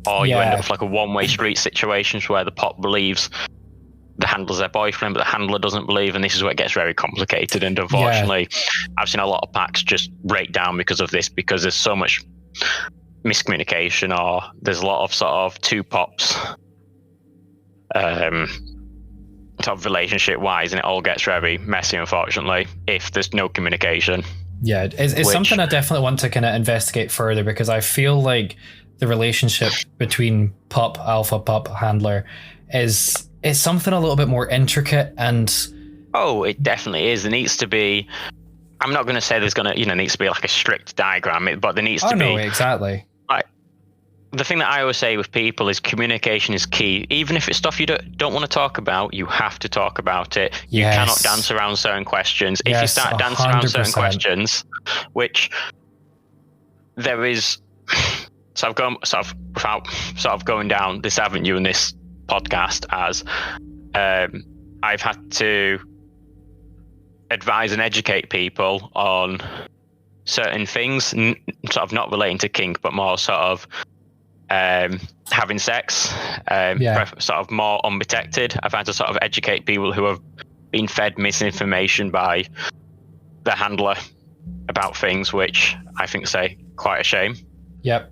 or you end up with like a one-way street situation where the pop believes the handler's their boyfriend, but the handler doesn't believe, and this is where it gets very complicated. And unfortunately, I've seen a lot of packs just break down because of this, because there's so much miscommunication, or there's a lot of sort of two pops sort of relationship wise, and it all gets very messy, unfortunately, if there's no communication. Yeah, it's something I definitely want to kind of investigate further, because I feel like the relationship between pup, alpha, pup, handler is something a little bit more intricate. And it definitely is. There needs to be, I'm not going to say there's going to, needs to be like a strict diagram, but there needs to be. Exactly. Like, the thing that I always say with people is communication is key. Even if it's stuff you don't want to talk about, you have to talk about it. You cannot dance around certain questions. If you start dancing around certain questions, which there is, so I've gone without sort of going down this avenue in this podcast, as I've had to advise and educate people on certain things, sort of not relating to kink, but more sort of having sex, sort of more unprotected. I've had to sort of educate people who have been fed misinformation by the handler about things, which I think is quite a shame. Yep.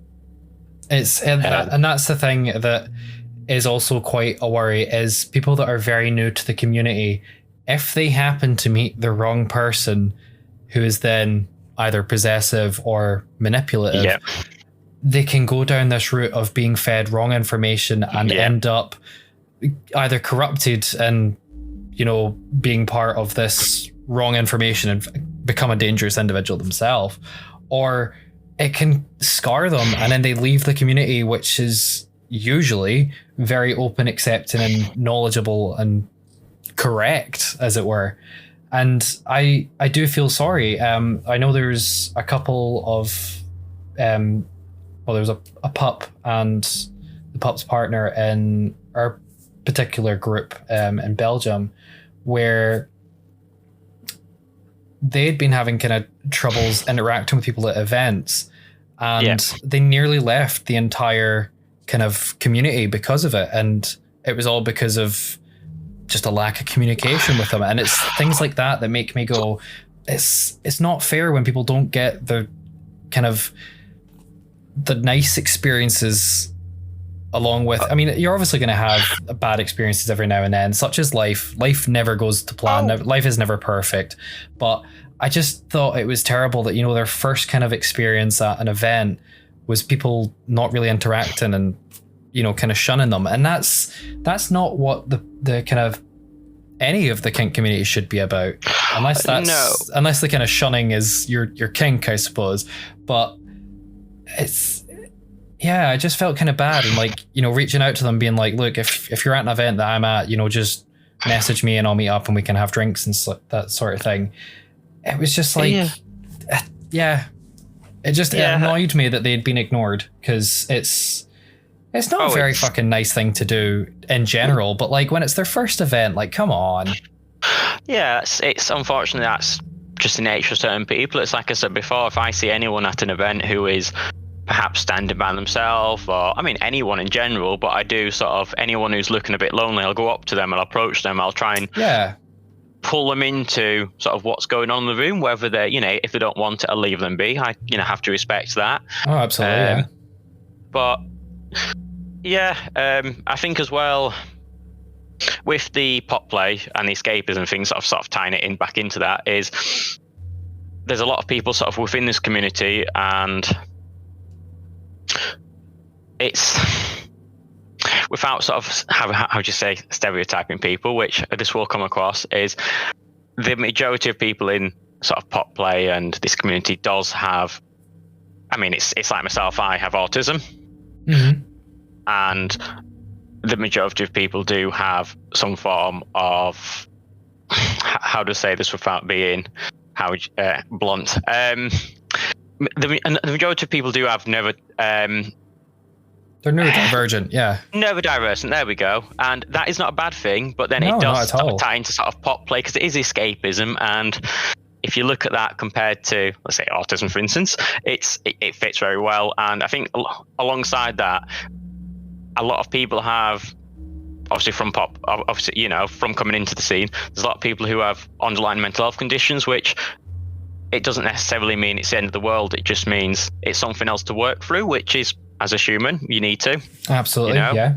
And that's the thing that is also quite a worry, is people that are very new to the community, if they happen to meet the wrong person who is then either possessive or manipulative, they can go down this route of being fed wrong information and end up either corrupted and, being part of this wrong information and become a dangerous individual themselves, or it can scar them and then they leave the community, which is usually very open, accepting, and knowledgeable and correct, as it were. And I do feel sorry. I know there's a couple of there's a pup and the pup's partner in our particular group in Belgium, where they'd been having kind of troubles interacting with people at events, and they nearly left the entire kind of community because of it. And it was all because of just a lack of communication with them. And it's things like that that make me go, it's not fair when people don't get the kind of the nice experiences along with, I mean, you're obviously going to have bad experiences every now and then, such as life. Life never goes to plan. Life is never perfect. But I just thought it was terrible that, their first kind of experience at an event was people not really interacting and, kind of shunning them. And that's not what the kind of any of the kink community should be about, unless the kind of shunning is your kink, I suppose. But I just felt kind of bad, and reaching out to them, being like, look, if you're at an event that I'm at, just message me and I'll meet up and we can have drinks and that sort of thing. It was just like, it just annoyed me that they'd been ignored, because it's not a very fucking nice thing to do in general, but when it's their first event, come on. Yeah, it's unfortunately just the nature of certain people. It's like I said before, if I see anyone at an event who is perhaps standing by themselves, or I mean anyone in general, but I do sort of anyone who's looking a bit lonely, I'll go up to them, I'll approach them, I'll try and pull them into sort of what's going on in the room, whether they're, if they don't want it, I'll leave them be. I have to respect that. Oh, absolutely. But I think as well with the pop play and the escapism thing, sort of tying it in back into that, is there's a lot of people sort of within this community, and it's without sort of how do you say stereotyping people, which this will come across, is the majority of people in sort of pop play and this community does have, I mean, it's like myself, I have autism. Mm-hmm. And the majority of people do have some form of, how to say this without being blunt. The majority of people do have they're neurodivergent, yeah. Neurodivergent, there we go. And that is not a bad thing, but then it does tie into sort of pop play, because it is escapism. And if you look at that compared to, let's say, autism, for instance, it fits very well. And I think alongside that, a lot of people have, obviously from coming into the scene, there's a lot of people who have underlying mental health conditions, which it doesn't necessarily mean it's the end of the world. It just means it's something else to work through, which is, as a human, you need to. Absolutely, yeah.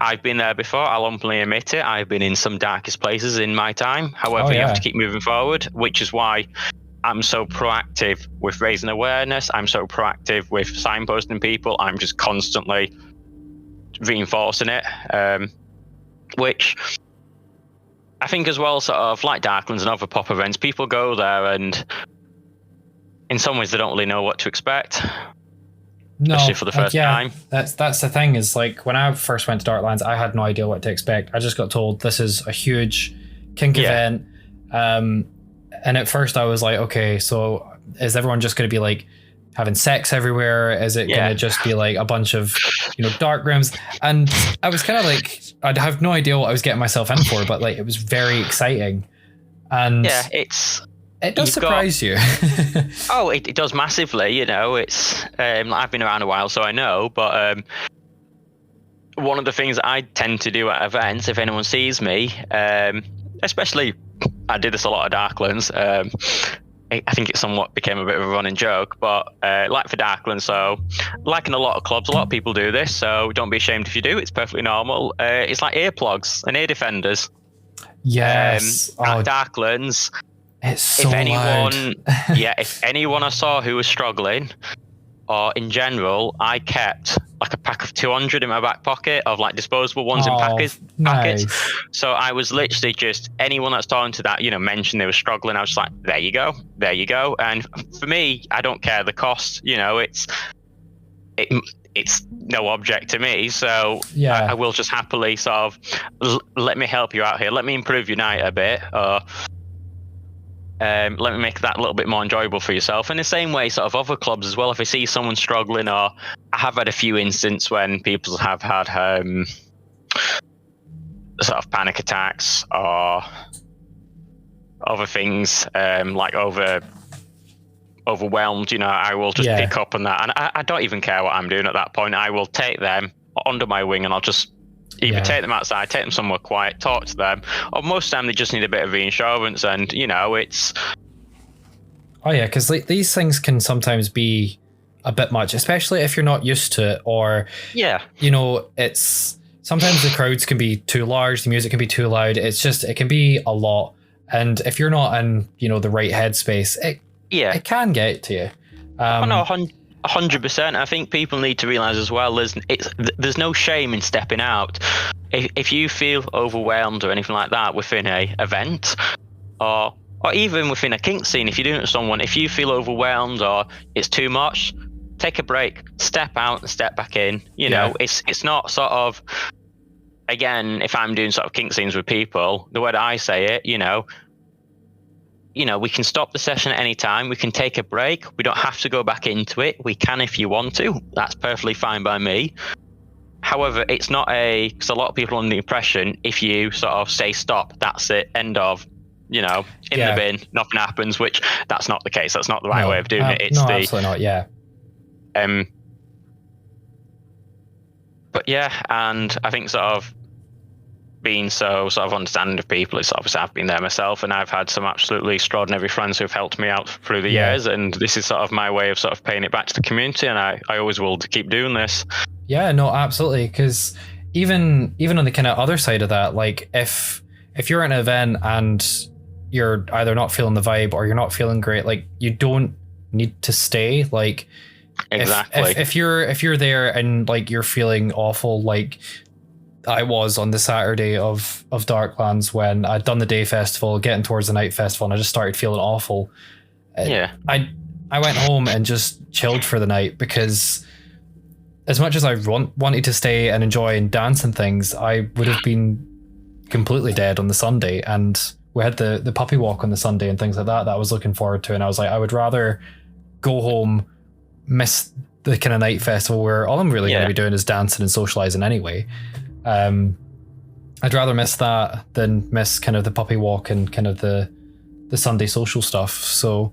I've been there before. I'll openly admit it. I've been in some darkest places in my time. However, you have to keep moving forward, which is why I'm so proactive with raising awareness. I'm so proactive with signposting people. I'm just constantly reinforcing it, which I think as well, sort of like Darklands and other pop events, people go there and in some ways they don't really know what to expect. Especially for the first time. That's the thing, is like when I first went to Darklands, I had no idea what to expect. I just got told this is a huge kink event. And at first I was like, okay, so is everyone just going to be like having sex everywhere? Is it going to just be like a bunch of, dark rooms? And I was kind of like, I'd have no idea what I was getting myself in for, but like it was very exciting. And it does surprise you. Oh, it does massively. It's I've been around a while, so I know. But one of the things that I tend to do at events, if anyone sees me, especially I did this a lot at Darklands. I think it somewhat became a bit of a running joke, but like for Darklands, so like in a lot of clubs, a lot of people do this. So don't be ashamed if you do. It's perfectly normal. It's like earplugs and ear defenders. Yes. At Darklands. It's so loud. If anyone I saw who was struggling, or in general, I kept like a pack of 200 in my back pocket of like disposable ones in packets. So I was literally just, anyone that's talking to that, mentioned they were struggling, I was just like, there you go. And for me, I don't care the cost. It's no object to me. So I will just happily sort of let me help you out here. Let me improve your night a bit. Let me make that a little bit more enjoyable for yourself. In the same way, sort of other clubs as well, if I see someone struggling, or I have had a few instances when people have had sort of panic attacks or other things, like overwhelmed, I will just pick up on that. And I don't even care what I'm doing at that point. I will take them under my wing and I'll just either take them outside, take them somewhere quiet, talk to them, or most of the time they just need a bit of reassurance. And it's because these things can sometimes be a bit much, especially if you're not used to it, or it's sometimes the crowds can be too large, the music can be too loud. It can be a lot, and if you're not in the right headspace, it can get to you. 100%. I think people need to realize as well, there's no shame in stepping out. If you feel overwhelmed or anything like that within a event, or even within a kink scene, if you're doing it with someone, if you feel overwhelmed or it's too much, take a break, step out and step back in. It's not sort of, again, if I'm doing sort of kink scenes with people, the way that I say it, we can stop the session at any time. We can take a break. We don't have to go back into it. We can if you want to. That's perfectly fine by me. However, it's not because a lot of people are under the impression if you sort of say stop, that's it, end of. in the bin, nothing happens, which that's not the case. That's not the right way of doing it. No, absolutely not, yeah. But yeah, and I think sort of being so sort of understanding of people is obviously I've been there myself, and I've had some absolutely extraordinary friends who've helped me out through the years, and this is sort of my way of sort of paying it back to the community, and I always will to keep doing this. Yeah, no, absolutely, because even on the kind of other side of that, like if you're at an event and you're either not feeling the vibe or you're not feeling great, like you don't need to stay. Like exactly, if you're there and like you're feeling awful, like I was on the Saturday of Darklands when I'd done the day festival, getting towards the night festival, and I just started feeling awful. Yeah, I went home and just chilled for the night, because as much as I wanted to stay and enjoy and dance and things, I would have been completely dead on the Sunday. And we had the puppy walk on the Sunday and things like that I was looking forward to. And I was like, I would rather go home, miss the kind of night festival where all I'm really going to be doing is dancing and socializing anyway. I'd rather miss that than miss kind of the puppy walk and kind of the Sunday social stuff. So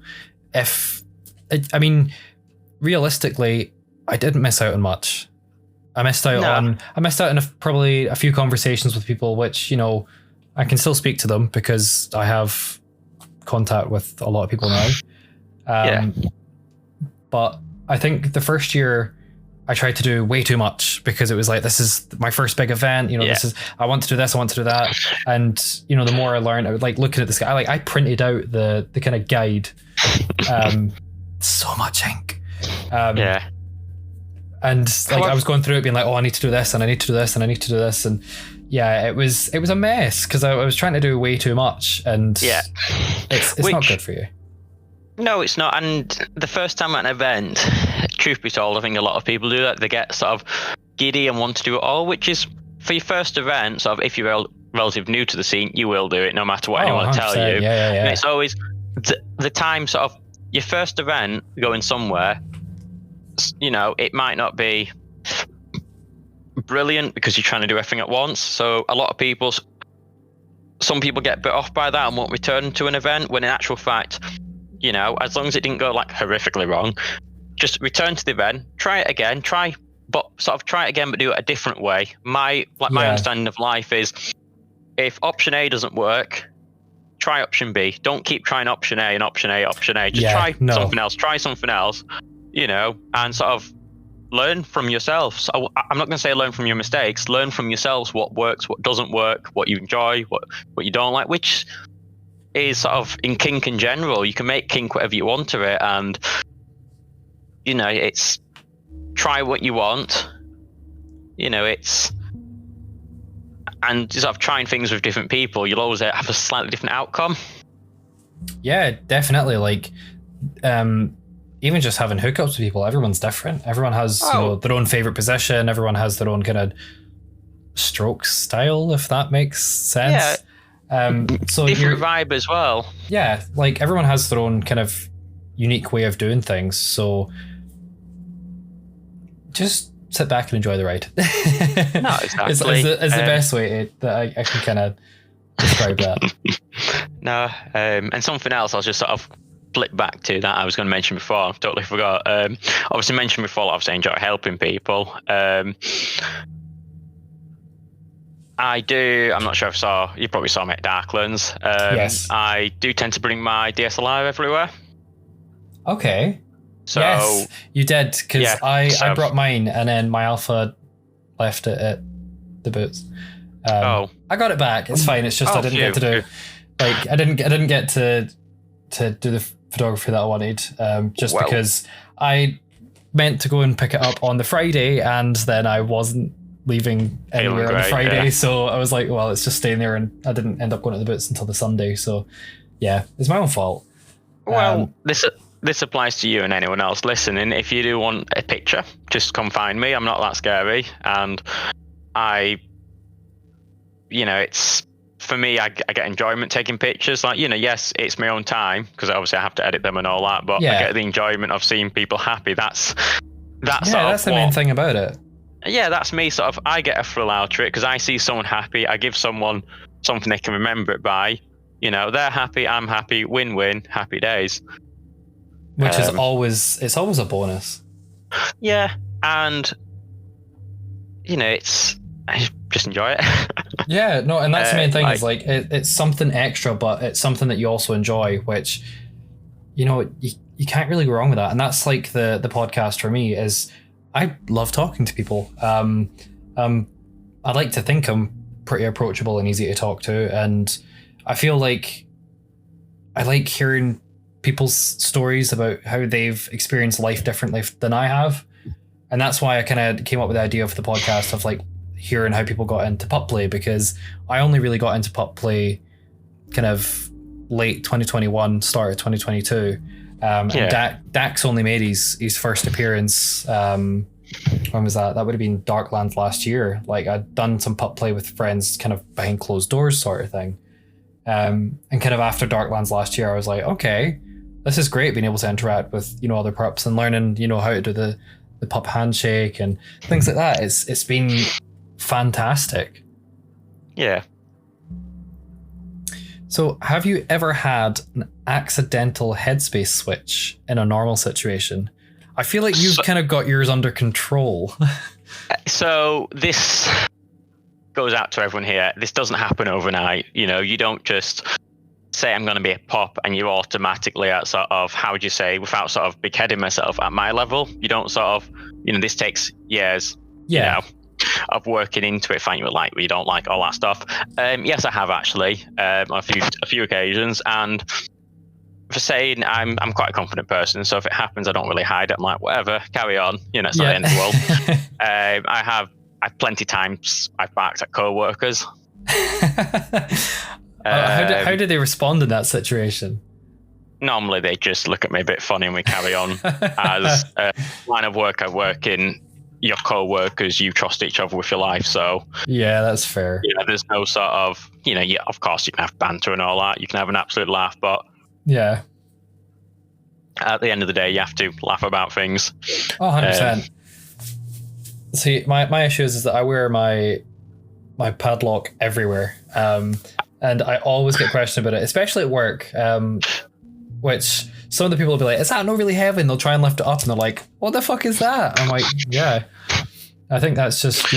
realistically, I didn't miss out on much. I missed out on probably a few conversations with people, which, I can still speak to them because I have contact with a lot of people now. But I think the first year I tried to do way too much, because it was like, this is my first big event, this is, I want to do this, I want to do that. And, the more I learned, I would like looking at this guy, I printed out the kind of guide, so much ink. And like I was going through it being like, oh, I need to do this and I need to do this and I need to do this. And yeah, it was a mess, because I was trying to do way too much, and it's not good for you. No, it's not. And the first time at an event, truth be told, I think a lot of people do that. They get sort of giddy and want to do it all, which is, for your first event, sort of, if you're relatively new to the scene, you will do it no matter what anyone tell you. Yeah. And it's always the time, sort of, your first event going somewhere, it might not be brilliant because you're trying to do everything at once. So a lot of people, some people get bit off by that and won't return to an event, when in actual fact, as long as it didn't go like horrifically wrong, just return to the event, try it again, but do it a different way. My understanding of life is, if option A doesn't work, try option B. Don't keep trying option A and option A. Just try something else, and sort of learn from yourself. So I'm not going to say learn from your mistakes, learn from yourselves what works, what doesn't work, what you enjoy, what you don't like, which is sort of in kink in general. You can make kink whatever you want to it, and it's try what you want, it's, and sort of trying things with different people, you'll always have a slightly different outcome. Yeah, definitely. Like even just having hookups with people, everyone's different. Everyone has their own favorite position, everyone has their own kind of stroke style, if that makes sense. So different vibe as well. Yeah, like everyone has their own kind of unique way of doing things. So just sit back and enjoy the ride. No, exactly. Is the best way that I can kind of describe that. No, and something else I'll just sort of flip back to that I was going to mention before. I totally forgot. Obviously mentioned before, obviously I enjoy helping people. I do. I'm not sure if you probably saw me at Darklands. Yes. I do tend to bring my DSLR everywhere. Okay. So yes, you did, because I brought mine and then my Alpha left it at the boots. I got it back. It's fine. It's just I didn't get to do I didn't get to do the photography that I wanted, because I meant to go and pick it up on the Friday, and then I wasn't leaving anywhere on the Friday, so I was like, well, it's just staying there, and I didn't end up going to the boots until the Sunday. So yeah, it's my own fault. Well, this applies to you and anyone else listening. If you do want a picture, just come find me. I'm not that scary, and it's, for me, I get enjoyment taking pictures. Like, yes, it's my own time, because obviously I have to edit them and all that, but I get the enjoyment of seeing people happy. That's the main thing about it. Yeah, that's me. Sort of, I get a thrill out of it because I see someone happy. I give someone something they can remember it by, They're happy, I'm happy, win-win, happy days. Which is it's always a bonus. Yeah, and I just enjoy it. Yeah, no, and that's the main thing, is like it's something extra, but it's something that you also enjoy, which you can't really go wrong with that. And that's like the podcast for me, is I love talking to people. I like to think I'm pretty approachable and easy to talk to, and I feel like I like hearing people's stories about how they've experienced life differently than I have. And that's why I kind of came up with the idea of the podcast of like hearing how people got into pup play, because I only really got into pup play kind of late 2021, start of 2022. And Dax only made his first appearance. When was that? That would have been Darklands last year. Like, I'd done some pup play with friends kind of behind closed doors sort of thing. And kind of after Darklands last year, I was like, okay, this is great being able to interact with, other pups and learning, how to do the pup handshake and things like that. It's been fantastic. Yeah. So have you ever had an accidental headspace switch in a normal situation? I feel like you've kind of got yours under control. So this goes out to everyone here. This doesn't happen overnight. You don't just say I'm going to be a pup and you're automatically at sort of, how would you say, without sort of big-heading myself, at my level. You don't sort of, this takes years, of working into it, finding what you like, what you don't like, all that stuff. Yes, I have actually, on a few occasions. And for saying I'm quite a confident person, so if it happens, I don't really hide it. I'm like, whatever, carry on. It's not the end of the world. I've plenty times I've barked at co-workers. How did they respond in that situation? Normally they just look at me a bit funny and we carry on. As a line of work I work in, your co-workers, you trust each other with your life, so yeah, that's fair. There's no sort of, of course you can have banter and all that, you can have an absolute laugh, but yeah, at the end of the day you have to laugh about things. 100%. See, my issue is that I wear my padlock everywhere, and I always get questioned about it, especially at work, which some of the people will be like, is that not really heavy? And they'll try and lift it up and they're like, what the fuck is that? I'm like, yeah, I think that's just,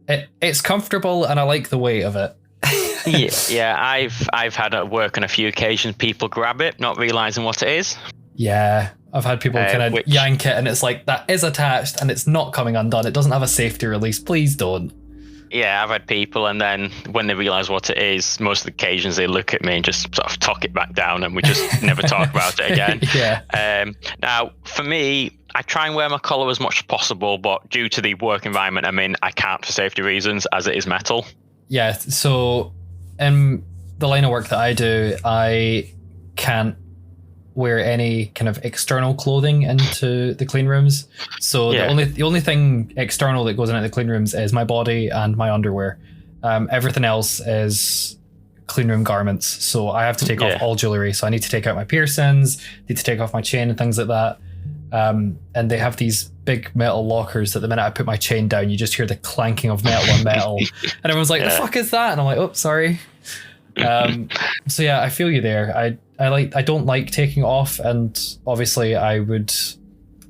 it's comfortable and I like the weight of it. Yeah, I've had at work on a few occasions people grab it, not realizing what it is. Yeah, I've had people kind of yank it and it's like, that is attached and it's not coming undone. It doesn't have a safety release. Please don't. Yeah, I've had people, and then when they realize what it is, most of the occasions they look at me and just sort of tuck it back down, and we just never talk about it again. Yeah. Now, for me, I try and wear my collar as much as possible, but due to the work environment I'm in, I can't for safety reasons, as it is metal. Yeah. So, in the line of work that I do, I can't wear any kind of external clothing into the clean rooms. So the only thing external that goes into the clean rooms is my body and my underwear. Everything else is clean room garments. So I have to take off all jewelry. So I need to take out my piercings, need to take off my chain and things like that. And they have these big metal lockers that the minute I put my chain down, you just hear the clanking of metal on metal. And everyone's like, the fuck is that? And I'm like, oh, sorry. So yeah, I feel you there. I don't like taking it off, and obviously I would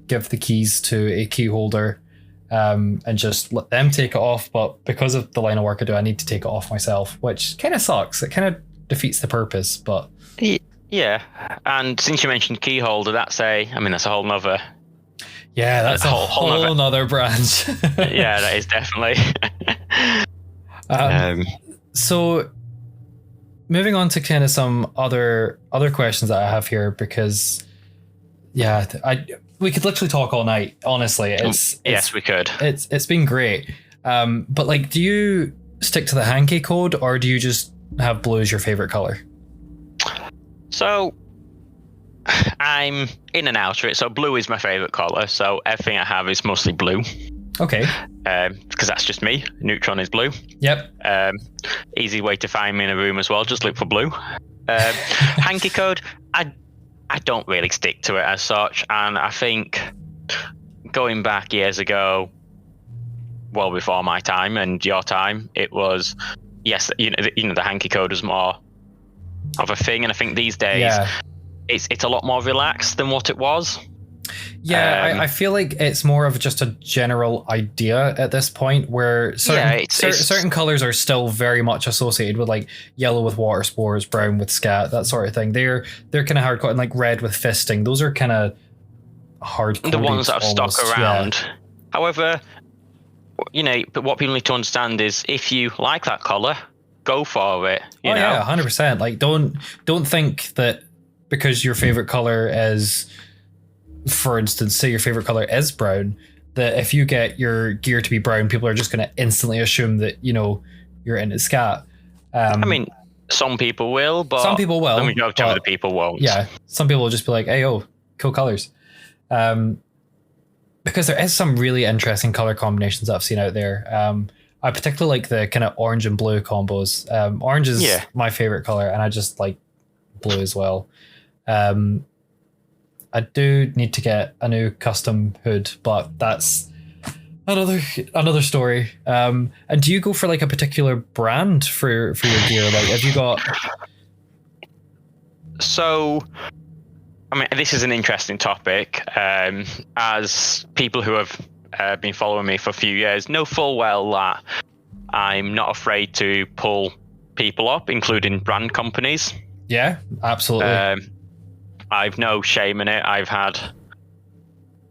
give the keys to a key holder and just let them take it off, but because of the line of work I do, I need to take it off myself, which kind of sucks. It kind of defeats the purpose, but yeah. And since you mentioned key holder, that's a whole nother. Yeah, that's a whole nother branch. Yeah, that is definitely. So moving on to kind of some other questions that I have here, because we could literally talk all night, honestly. Yes, we could. It's been great. But like, do you stick to the hanky code, or do you just have blue as your favorite color? So I'm in and out of it. So blue is my favorite color. So everything I have is mostly blue. Okay. Because that's just me. Neutron is blue. Yep. Easy way to find me in a room as well. Just look for blue. Hanky code, I don't really stick to it as such. And I think going back years ago, well before my time and your time, it was, yes, the hanky code was more of a thing, and I think these days it's a lot more relaxed than what it was. Yeah, I feel like it's more of just a general idea at this point, where certain colors are still very much associated with, like yellow with water spores, brown with scat, that sort of thing. They're kind of hardcore, and like red with fisting. Those are kind of hard. The ones that have stuck around. Yeah. However, but what people need to understand is, if you like that color, go for it. You know? Yeah, 100%. Like, don't think that because your favorite color is, for instance, say your favorite color is brown, that if you get your gear to be brown, people are just going to instantly assume that, you're into scat. I mean, some people will, but some people will. The majority of the people won't. Yeah, some people will just be like, hey, cool colors. Because there is some really interesting color combinations that I've seen out there. I particularly like the kind of orange and blue combos. Orange is my favorite color, and I just like blue as well. I do need to get a new custom hood, but that's another story. And do you go for like a particular brand for your gear? Like, have you got? So, I mean, this is an interesting topic. As people who have been following me for a few years know full well that I'm not afraid to pull people up, including brand companies. Yeah, absolutely. I've no shame in it. I've had,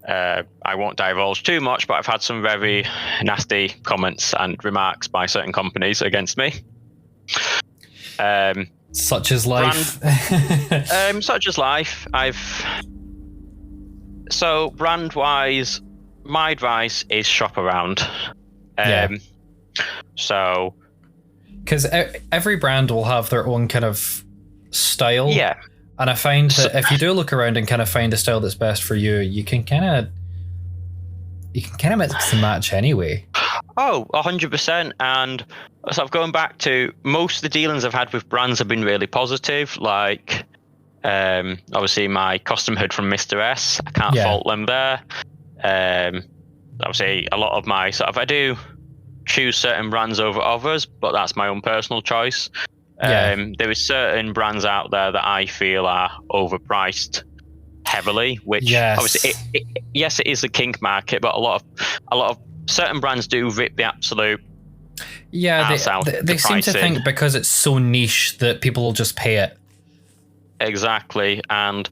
I won't divulge too much, but I've had some very nasty comments and remarks by certain companies against me. Such as life. Such as life. So brand-wise, my advice is shop around. So, because every brand will have their own kind of style. Yeah. And I find that if you do look around and kind of find a style that's best for you, you can kind of mix and match anyway. Oh, 100%. And so, going back to most of the dealings I've had with brands have been really positive. Like, obviously my custom hood from Mr. S, I can't fault them there. Obviously a lot of my I do choose certain brands over others, but that's my own personal choice. There is certain brands out there that I feel are overpriced heavily, which obviously it is a kink market, but a lot of certain brands do rip the absolute ass out. They seem to think because it's so niche that people will just pay it. Exactly, and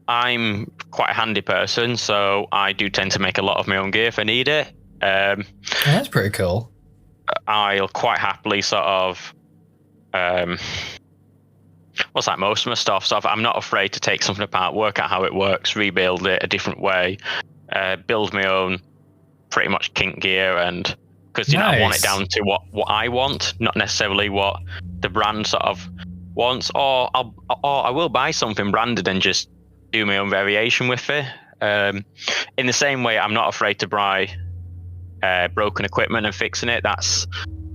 I'm quite a handy person, so I do tend to make a lot of my own gear if I need it. That's pretty cool. I'll quite happily sort of most of my stuff. So I'm not afraid to take something apart, work out how it works, rebuild it a different way, build my own pretty much kink gear, and because I want it down to what I want, not necessarily what the brand sort of wants. Or I will buy something branded and just do my own variation with it. In the same way, I'm not afraid to buy broken equipment and fixing it. That's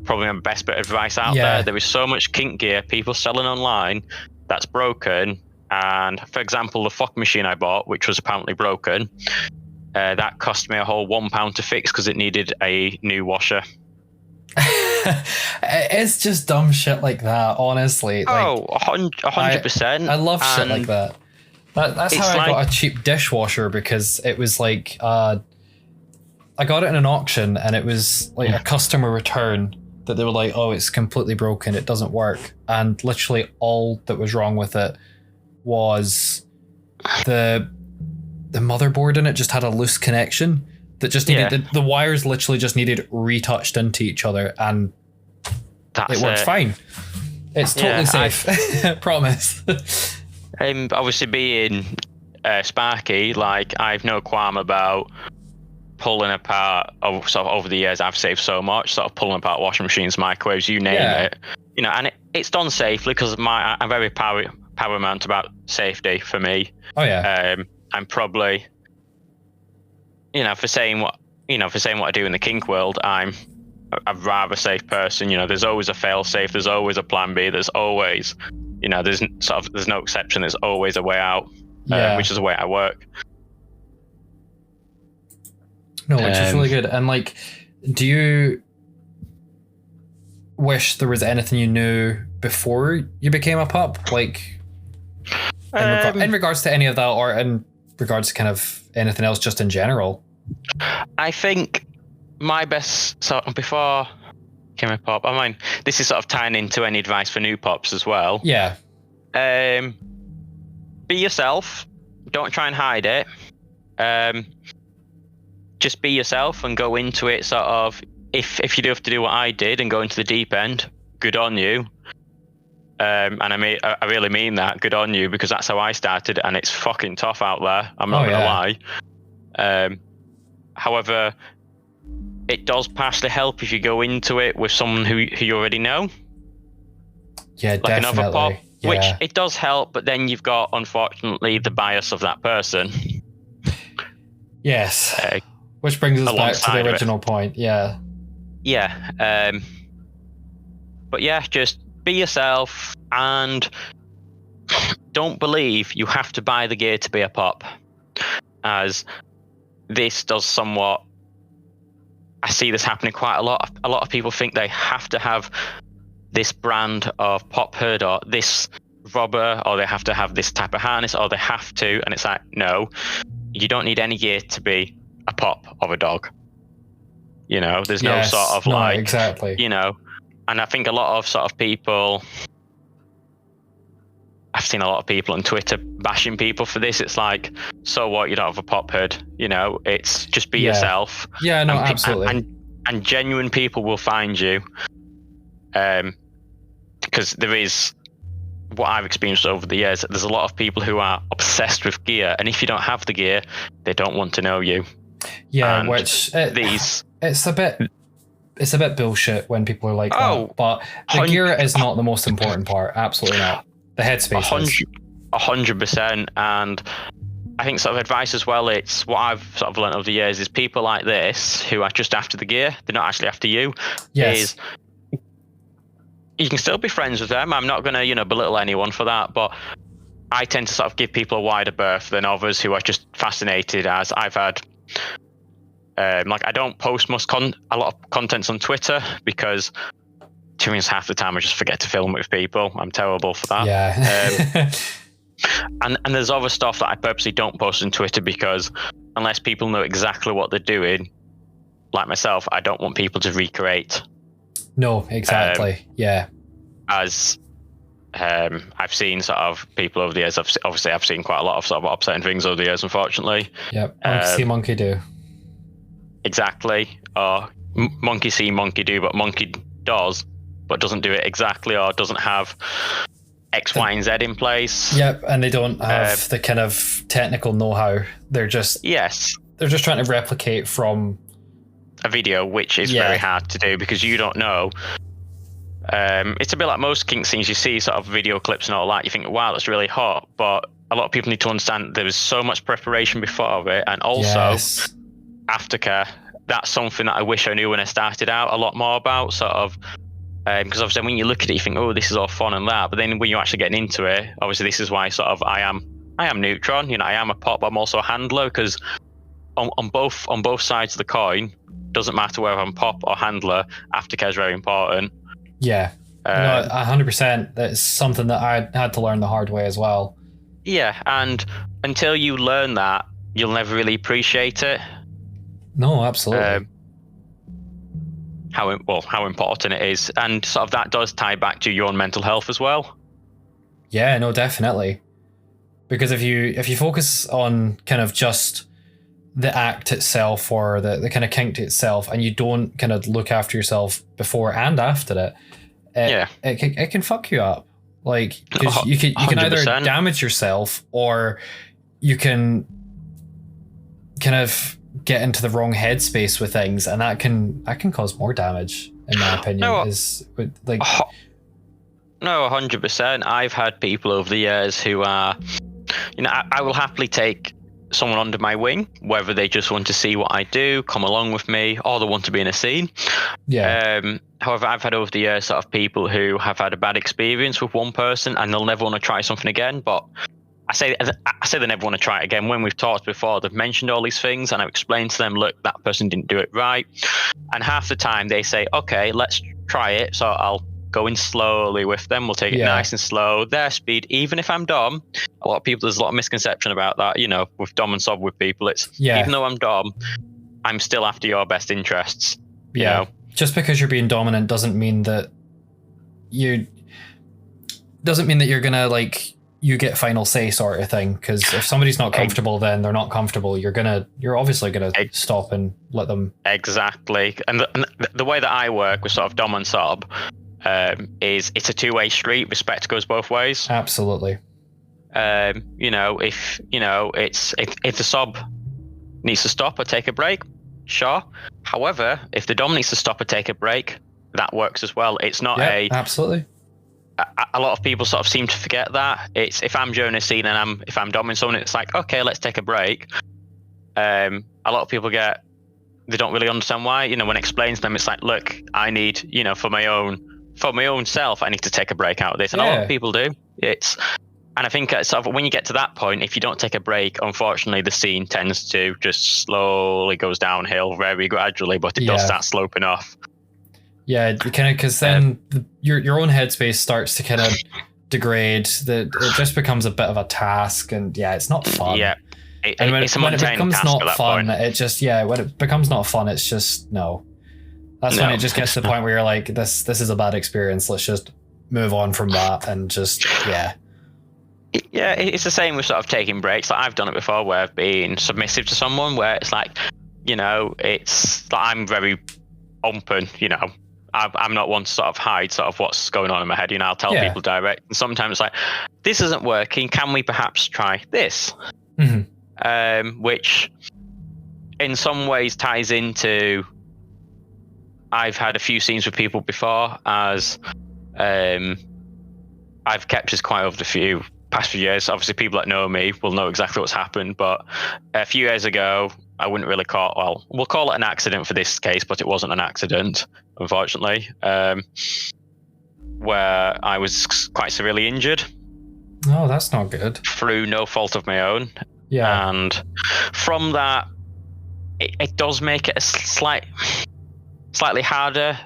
probably my best bit of advice out there. There is so much kink gear people selling online that's broken, and for example, the fuck machine I bought, which was apparently broken, that cost me a whole £1 to fix because it needed a new washer. It's just dumb shit like that, honestly. Oh, 100%. I love shit like that. That's how I got a cheap dishwasher, because it was like I got it in an auction, and it was like a customer return that they were like, oh, it's completely broken, it doesn't work. And literally all that was wrong with it was the motherboard in it just had a loose connection that just needed the wires literally just needed retouched into each other, and it works fine. It's totally safe. Promise. Obviously being Sparky, like, I've no qualm about pulling apart. Sort of over the years, I've saved so much, sort of pulling apart washing machines, microwaves, you name it. And it's done safely, because I'm very paramount about safety for me. Oh yeah. I'm probably, for saying what I do in the kink world, I'm a rather safe person. There's always a fail safe, there's always a plan B, there's always, there's no exception, there's always a way out, which is the way I work. No, which is really good. And like, do you wish there was anything you knew before you became a pup? Like, in regards to any of that, or in regards to kind of anything else, just in general? I think my best sort of before I became a pup. I mean, this is sort of tying into any advice for new pups as well. Yeah. Be yourself. Don't try and hide it. Just be yourself and go into it sort of. If you do have to do what I did and go into the deep end, good on you. And I really mean that. Good on you, because that's how I started, and it's fucking tough out there. I'm not gonna lie. However, it does partially help if you go into it with someone who you already know. Yeah, like definitely. Another pop, yeah. which it does help, but then you've got, unfortunately, the bias of that person. Yes. Which brings us back to the original point. Yeah. Yeah. But yeah, just be yourself, and don't believe you have to buy the gear to be a pup, as this does somewhat. I see this happening quite a lot. A lot of people think they have to have this brand of pop hood or this rubber, or they have to have this type of harness, or they have to, and it's like, no, you don't need any gear to be a pup of a dog. You know, there's no sort of like, exactly. You know, and I think a lot of sort of people, I've seen a lot of people on Twitter bashing people for this. It's like, so what? You don't have a pop hood, you know? It's just be yourself. Yeah, no, absolutely. And genuine people will find you, because there is, what I've experienced over the years, there's a lot of people who are obsessed with gear, and if you don't have the gear, they don't want to know you. Yeah, and which it's a bit bullshit when people are like that. But the gear is not the most important part. Absolutely not. The headspace is 100%. And I think sort of advice as well, it's what I've sort of learned over the years is people like this who are just after the gear, they're not actually after you. Yes. Is you can still be friends with them. I'm not going to, belittle anyone for that, but I tend to sort of give people a wider berth than others who are just fascinated, as I've had. I don't post a lot of contents on Twitter because, to me, half the time I just forget to film with people. I'm terrible for that. Yeah. And there's other stuff that I purposely don't post on Twitter because unless people know exactly what they're doing, like myself, I don't want people to recreate. No, exactly. Yeah. As I've seen sort of people over the years, I've seen quite a lot of sort of upsetting things over the years, unfortunately. Yep. Monkey see, monkey do. Exactly. Or monkey see, monkey do, but monkey does, but doesn't do it exactly, or doesn't have X, Y, and Z in place. Yep, and they don't have the kind of technical know-how. They're just they're just trying to replicate from a video, which is very hard to do because you don't know. It's a bit like most kink scenes. You see sort of video clips and all that. You think, wow, that's really hot, but a lot of people need to understand there was so much preparation before it, and also aftercare. That's something that I wish I knew when I started out a lot more about, sort of. Because obviously when you look at it, you think, oh, this is all fun and that. But then when you're actually getting into it, obviously this is why sort of I am Neutron. I am a pop, I'm also a handler, because on both sides of the coin, doesn't matter whether I'm pop or handler, aftercare is very important. Yeah, 100%. That's something that I had to learn the hard way as well. Yeah, and until you learn that, you'll never really appreciate it. No, absolutely. How important it is, and sort of that does tie back to your own mental health as well. Yeah, no, definitely. Because if you focus on kind of just the act itself or the kind of kink itself, and you don't kind of look after yourself before and after it can fuck you up. Like, because you can either damage yourself or you can kind of get into the wrong headspace with things, and that can cause more damage, in my opinion. No, 100%. I've had people over the years who are, I will happily take someone under my wing, whether they just want to see what I do, come along with me, or they want to be in a scene. Yeah. However, I've had over the years sort of people who have had a bad experience with one person and they'll never want to try something again, but I say they never want to try it again. When we've talked before, they've mentioned all these things and I've explained to them, look, that person didn't do it right. And half the time they say, okay, let's try it. So I'll going slowly with them. We'll take it nice and slow, their speed. Even if I'm Dom, there's a lot of misconception about that, you know, with Dom and Sob with people. It's even though I'm Dom, I'm still after your best interests. You know? Just because you're being dominant doesn't mean that you're gonna like you get final say sort of thing. Because if somebody's not comfortable, then they're not comfortable. You're obviously gonna stop and let them. Exactly. And the way that I work with sort of Dom and Sob is it's a two-way street. Respect goes both ways. Absolutely. You know, if the Sob needs to stop or take a break, sure. However, if the Dom needs to stop or take a break, that works as well. It's not absolutely. A lot of people sort of seem to forget that. It's if I'm during a scene and if I'm doming someone, it's like, okay, let's take a break. A lot of people they don't really understand why. You know, when it explains to them, it's like, look, I need, you know, for my own self, I need to take a break out of this. And a lot of people do. And I think sort of when you get to that point, if you don't take a break, unfortunately, the scene tends to just slowly goes downhill very gradually, but it does start sloping off. Yeah, kind of, because then your own headspace starts to kind of degrade. It just becomes a bit of a task, and it's not fun. Yeah, when it becomes not fun, when it becomes not fun, it's just no. That's when it just gets to the point where you're like, this is a bad experience. Let's just move on from that and just Yeah, it's the same with sort of taking breaks. Like I've done it before where I've been submissive to someone where it's like, you know, it's like I'm very open, you know. I'm not one to sort of hide sort of what's going on in my head. You know, I'll tell people direct. And sometimes it's like, this isn't working. Can we perhaps try this? Mm-hmm. Which in some ways ties into, I've had a few scenes with people before as I've kept this quiet over the past few years. Obviously, people that know me will know exactly what's happened. But a few years ago, I wouldn't really we'll call it an accident for this case, but it wasn't an accident, unfortunately, where I was quite severely injured. Oh, that's not good. Through no fault of my own. Yeah. And from that, it does make it a slightly harder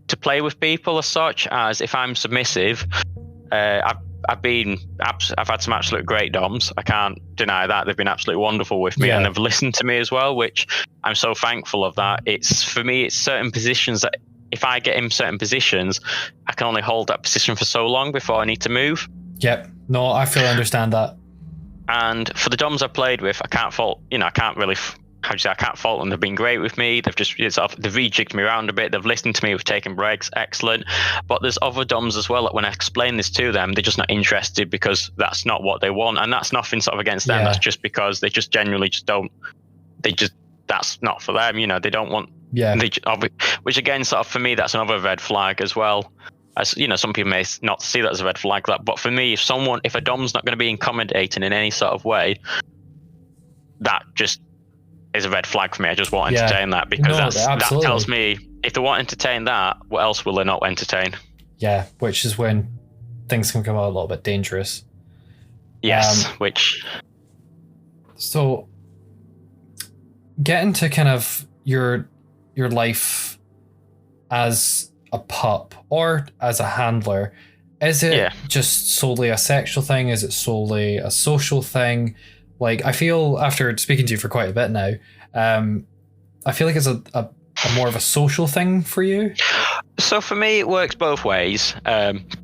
to play with people as such, as if I'm submissive, I've had some absolute great DOMs. I can't deny that. They've been absolutely wonderful with me and they've listened to me as well, which I'm so thankful of that. For me, it's certain positions that if I get in certain positions, I can only hold that position for so long before I need to move. Yep. No, I fully understand that. And for the DOMs I've played with, I can't fault them. They've been great with me. They've rejigged me around a bit. They've listened to me. We've taken breaks. Excellent. But there's other DOMs as well that when I explain this to them, they're just not interested because that's not what they want. And that's nothing sort of against them. That's just because they just genuinely don't. That's not for them. You know, they don't want. Yeah. Which again, sort of for me, that's another red flag as well. As you know, some people may not see that as a red flag. But for me, if a DOM's not going to be accommodating in any sort of way, that just is a red flag for me. I just won't entertain that because that tells me if they won't entertain that, what else will they not entertain? Yeah, which is when things can become a little bit dangerous. Yes, So getting to kind of your life as a pup or as a handler, is it just solely a sexual thing? Is it solely a social thing? Like, I feel after speaking to you for quite a bit now, I feel like it's a more of a social thing for you. So for me, it works both ways. And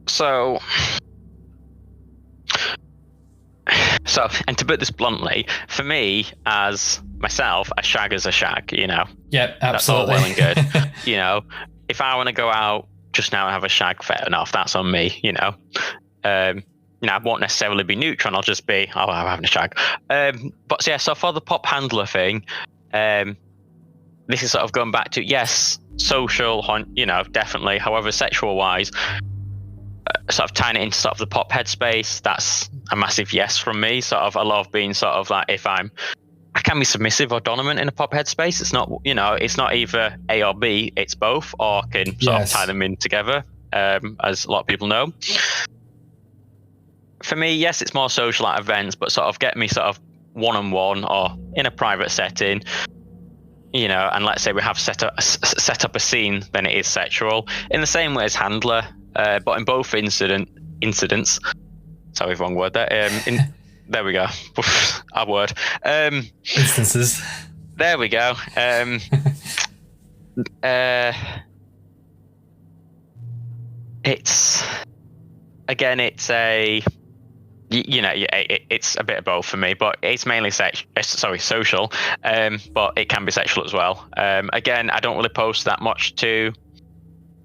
to put this bluntly, for me, as myself, a shag is a shag, you know? Yep, absolutely. That's all well and good. You know, if I want to go out just now and have a shag, fair enough, that's on me, you know? You know, I won't necessarily be Neutron. I'll just be, I'm having a shag. So for the pop handler thing, this is sort of going back to, yes, social, you know, definitely. However, sexual-wise, sort of tying it into sort of the pop headspace, that's a massive yes from me. Sort of, I love being sort of like, I can be submissive or dominant in a pop headspace. It's not, you know, it's not either A or B, it's both, or I can sort of tie them in together, as a lot of people know. For me, yes, it's more social at events, but sort of get me sort of one-on-one or in a private setting. and let's say we have set up a scene, then it is sexual in the same way as handler. But in both incidents, sorry, wrong word there. There we go. Our word. Instances. There we go. It's a it's a bit of both for me, but it's mainly social, but it can be sexual as well. Again, I don't really post that much to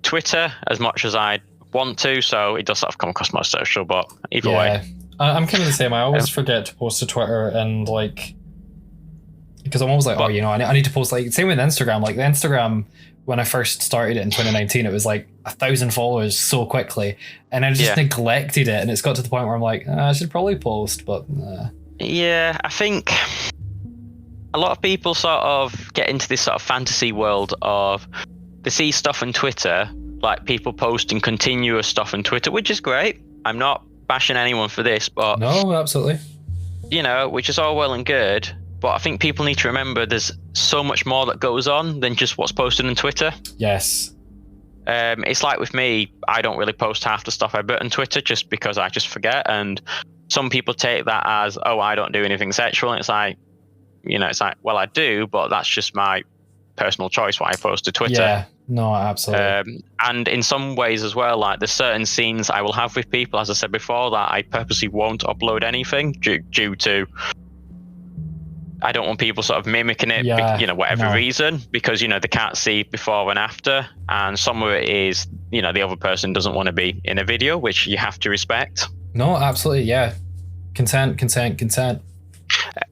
Twitter as much as I want to, so it does sort of come across more social, but either way. I'm kind of the same. I always forget to post to Twitter, and because I'm always like, I need to post, same with Instagram. Like the Instagram, when I first started it in 2019, it was 1,000 followers so quickly, and I just neglected it, and it's got to the point where I'm like, I should probably post, but yeah, I think a lot of people sort of get into this sort of fantasy world of they see stuff on Twitter, like people posting continuous stuff on Twitter, which is great. I'm not bashing anyone for this, but no, absolutely, which is all well and good. But I think people need to remember there's so much more that goes on than just what's posted on Twitter. Yes. It's like with me, I don't really post half the stuff I put on Twitter just because I just forget. And some people take that as, I don't do anything sexual. And it's like, well, I do, but that's just my personal choice what I post to Twitter. Yeah, no, absolutely. And in some ways as well, there's certain scenes I will have with people, as I said before, that I purposely won't upload anything due to I don't want people sort of mimicking it, whatever reason, because, they can't see before and after. And some of it is, the other person doesn't want to be in a video, which you have to respect. No, absolutely. Yeah. Consent.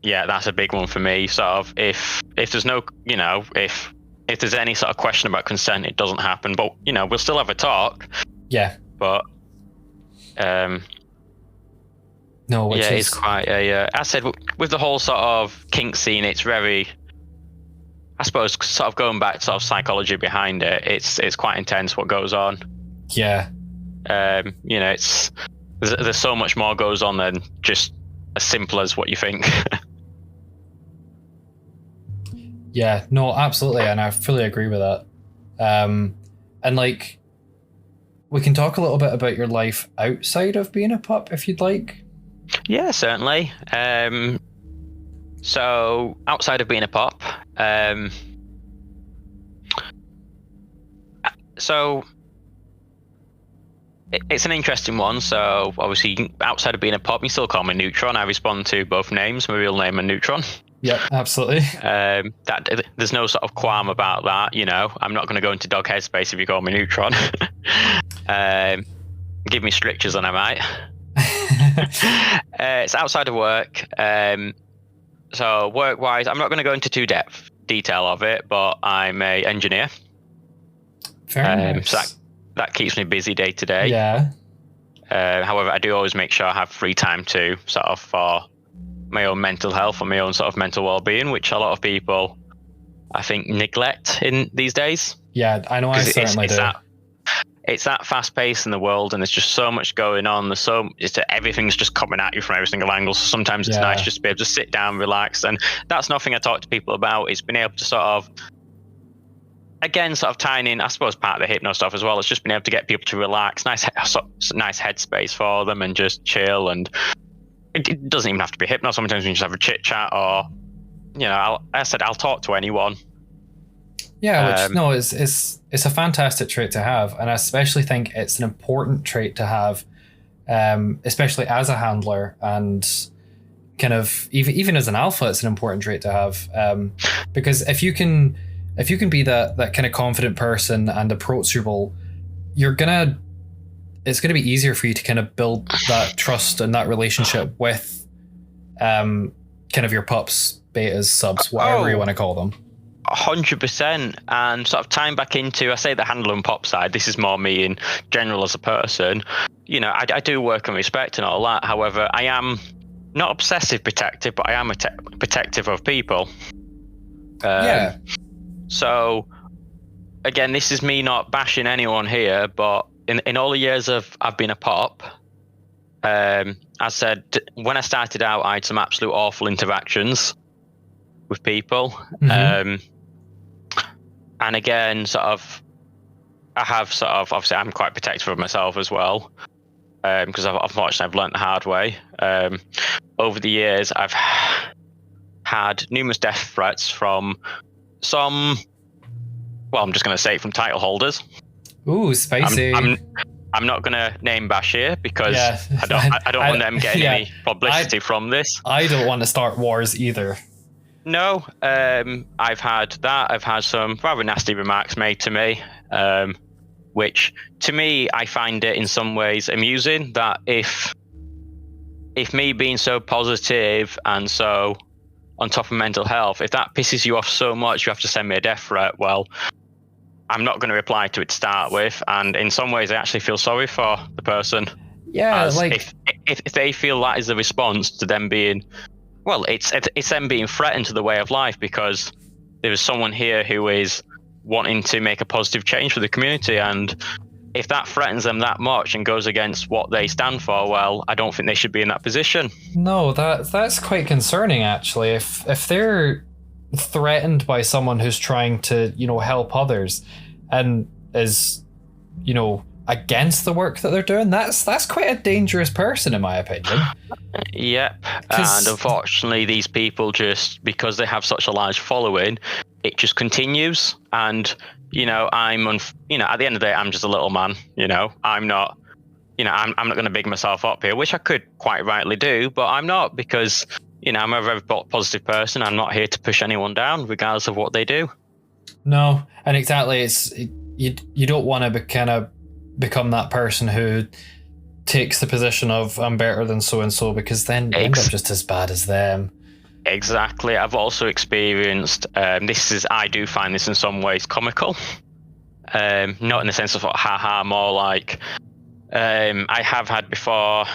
Yeah, that's a big one for me. Sort of if there's no, if there's any sort of question about consent, it doesn't happen. But, we'll still have a talk. Yeah. But, no, which is... it's quite a. I said with the whole sort of kink scene, it's very. I suppose sort of going back to sort of psychology behind it, it's quite intense what goes on. Yeah. It's there's so much more goes on than just as simple as what you think. Yeah. No, absolutely, and I fully agree with that. And we can talk a little bit about your life outside of being a pup, if you'd like. Yeah, certainly. So outside of being a pup, so it's an interesting one. So obviously, outside of being a pup, you still call me Neutron. I respond to both names, my real name and Neutron. Yeah, absolutely. That there's no sort of qualm about that. I'm not going to go into dog headspace if you call me Neutron. Give me strictures and I might. It's outside of work. So work-wise, I'm not going to go into too detail of it, but I'm a engineer. Very nice. So that keeps me busy day to day. Yeah. However, I do always make sure I have free time to sort of for my own mental health and my own sort of mental well-being, which a lot of people, I think, neglect in these days. Yeah, I know. I certainly do. It's that fast pace in the world, and there's just so much going on. Everything's just coming at you from every single angle. So sometimes it's nice just to be able to sit down, relax, and that's nothing I talk to people about. It's been able to sort of, again, sort of tying in, I suppose, part of the hypno stuff as well. It's just been able to get people to relax, nice headspace for them, and just chill. And it doesn't even have to be hypno. Sometimes we just have a chit chat, or I'll talk to anyone. Yeah, it's a fantastic trait to have, and I especially think it's an important trait to have, especially as a handler, and kind of even as an alpha, it's an important trait to have, because if you can be that kind of confident person and approachable, it's gonna be easier for you to kind of build that trust and that relationship with, kind of your pups, betas, subs, whatever you want to call them. 100%. And sort of tying back into, I say the handler and pop side, this is more me in general as a person. I do work on respect and all that. However, I am not obsessive protective, but I am protective of people. Yeah. So again, this is me not bashing anyone here, but in all the years I've been a pup, I said when I started out, I had some absolute awful interactions with people. Mm-hmm. And again, sort of, I have sort of, obviously I'm quite protective of myself as well, because unfortunately I've learnt the hard way. Over the years, I've had numerous death threats from some, well, I'm just going to say it, from title holders. Ooh, spicy. I'm not going to name bash here because I don't want them getting any publicity from this. I don't want to start wars either. No, I've had that. I've had some rather nasty remarks made to me, which to me, I find it in some ways amusing that if me being so positive and so on top of mental health, if that pisses you off so much, you have to send me a death threat. Well, I'm not going to reply to it to start with, and in some ways, I actually feel sorry for the person. Yeah, if they feel that is the response to them being, well, it's them being threatened to the way of life because there is someone here who is wanting to make a positive change for the community, and if that threatens them that much and goes against what they stand for, well, I don't think they should be in that position. No, that's quite concerning actually. If they're threatened by someone who's trying to, help others and is, against the work that they're doing, that's quite a dangerous person in my opinion. Yep. And unfortunately these people, just because they have such a large following, it just continues. And I'm at the end of the day, I'm just a little man. I'm not going to big myself up here, which I could quite rightly do, but I'm not, because I'm a very positive person. I'm not here to push anyone down regardless of what they do. No, and exactly, you don't want to become that person who takes the position of I'm better than so and so, because then you end up just as bad as them. Exactly. I've also experienced I do find this in some ways comical, not in the sense of haha, more like I have had before.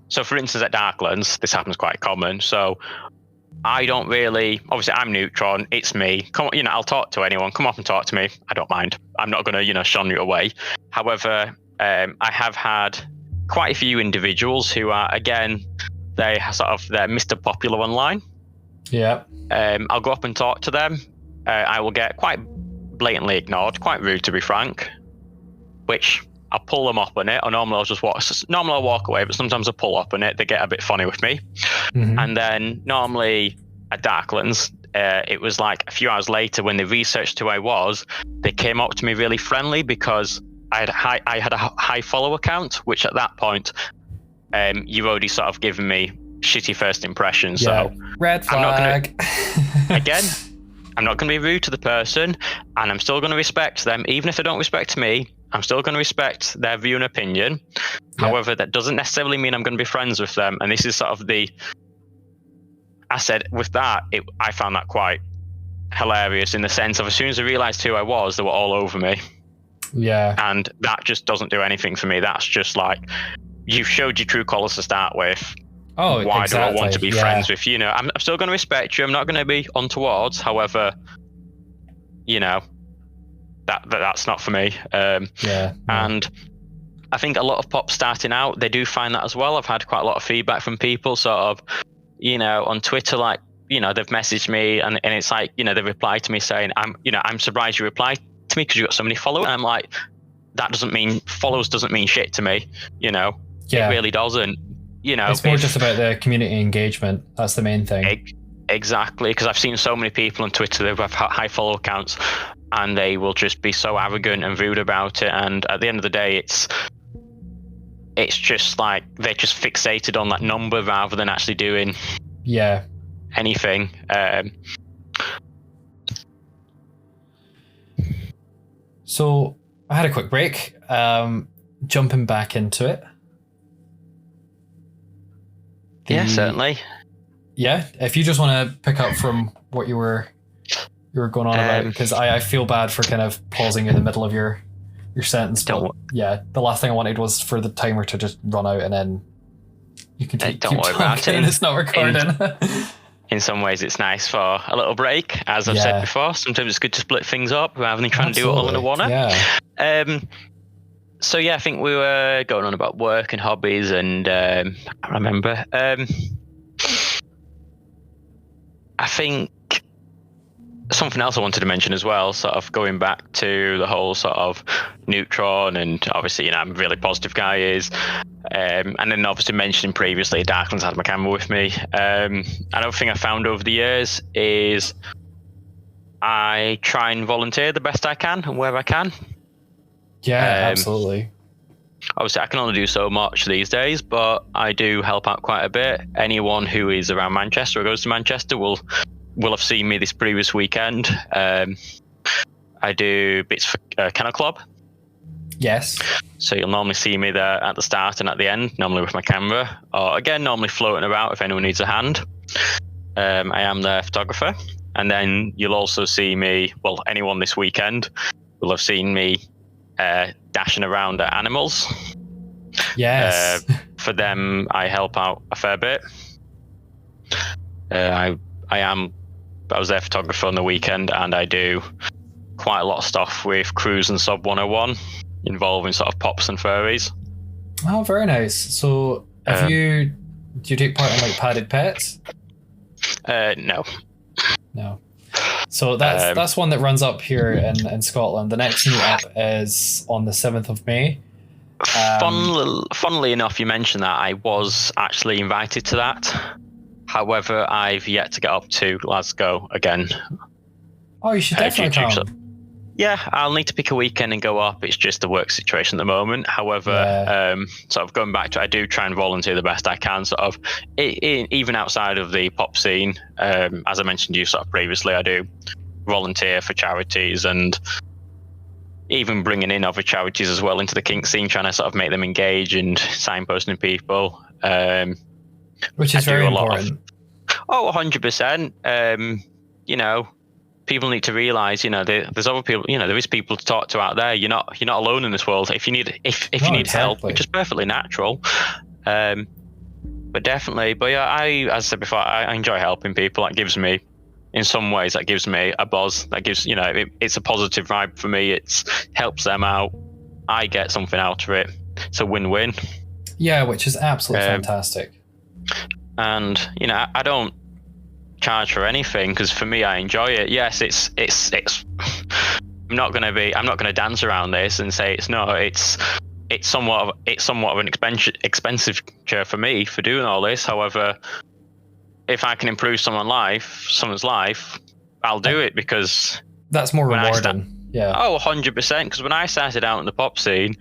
So for instance, at Darklands, this happens quite common. So I don't really, obviously I'm Neutron, it's me. Come on, I'll talk to anyone. Come up and talk to me. I don't mind. I'm not going to, shun you away. However, I have had quite a few individuals who are, again, they're Mr. Popular online. Yeah. I'll go up and talk to them. I will get quite blatantly ignored, quite rude to be frank, which I'll pull them up on it. Or normally I'll walk away, but sometimes I pull up on it. They get a bit funny with me. Mm-hmm. And then normally at Darklands, it was like a few hours later when they researched who I was, they came up to me really friendly because I had a high follow account, which at that point, you've already sort of given me shitty first impression. Yeah. So red flag. I'm not going to be rude to the person, and I'm still going to respect them. Even if they don't respect me, I'm still going to respect their view and opinion. Yeah. However, that doesn't necessarily mean I'm going to be friends with them. And this is sort of I found that quite hilarious in the sense of, as soon as I realized who I was, they were all over me. Yeah. And that just doesn't do anything for me. That's just like, you've showed your true colours to start with. Oh, why exactly. do I want to be friends with you? I'm still going to respect you. I'm not going to be untowards. However, that's not for me. And I think a lot of pops starting out, they do find that as well. I've had quite a lot of feedback from people sort of, on Twitter, like, they've messaged me and it's like, they've replied to me saying, I'm surprised you replied to me because you've got so many followers. And I'm like, followers doesn't mean shit to me. It really doesn't. It's more just about the community engagement. That's the main thing. Exactly, because I've seen so many people on Twitter that have high follow accounts and they will just be so arrogant and rude about it. And at the end of the day, it's just like they're just fixated on that number rather than actually doing anything. So I had a quick break. Jumping back into it. Yeah, certainly. Yeah, if you just want to pick up from what you were going on about, because I feel bad for kind of pausing in the middle of your sentence. But the last thing I wanted was for the timer to just run out and then you can keep worry about it. And it's not recording. In some ways, it's nice for a little break. As I've said before, sometimes it's good to split things up rather than trying to do it all in a one. Yeah. So I think we were going on about work and hobbies, and I remember. I think something else I wanted to mention as well, sort of going back to the whole sort of Neutron, and obviously, you know, I'm a really positive guy is, and then obviously mentioning previously, Darklands had my camera with me. Another thing I found over the years is I try and volunteer the best I can and where I can. Yeah, absolutely. Obviously, I can only do so much these days, but I do help out quite a bit. Anyone who is around Manchester or goes to Manchester will have seen me this previous weekend. I do bits for Kennel Club. Yes. So you'll normally see me there at the start and at the end, normally with my camera, or again, normally floating about if anyone needs a hand. I am their photographer. And then you'll also see me, well, anyone this weekend will have seen me dashing around at animals. Yes. For them, I help out a fair bit. I was their photographer on the weekend, and I do quite a lot of stuff with Cruise and Sub 101 involving sort of pops and furries. Oh, very nice. So do you take part in like padded pets? No. So that's one that runs up here in Scotland. The next meetup is on the 7th of May. Funnily enough, you mentioned that. I was actually invited to that. However, I've yet to get up to Glasgow again. Oh, you should definitely come. Yeah, I'll need to pick a weekend and go up. It's just a work situation at the moment. However, sort of going back to it, I do try and volunteer the best I can. Sort of, even outside of the pop scene, as I mentioned to you sort of previously, I do volunteer for charities and even bringing in other charities as well into the kink scene, trying to sort of make them engage and signposting people. Which is very important. 100%. You know, people need to realize, you know, there's other people, you know, there is people to talk to out there. You're not alone in this world. If you need you need help, which is perfectly natural. But definitely, yeah, as I said before, I enjoy helping people. That gives me, in some ways, that gives me a buzz. That gives, you know, it's a positive vibe for me. It helps them out. I get something out of it. It's a win-win. Yeah, which is absolutely fantastic. And, you know, I don't charge for anything because for me, I enjoy it. Yes, it's I'm not going to dance around this and say it's not. It's somewhat of an expensive chair for me for doing all this. However, if I can improve someone's life, I'll do it because that's more rewarding. Yeah. 100%. Because when I started out in the pop scene,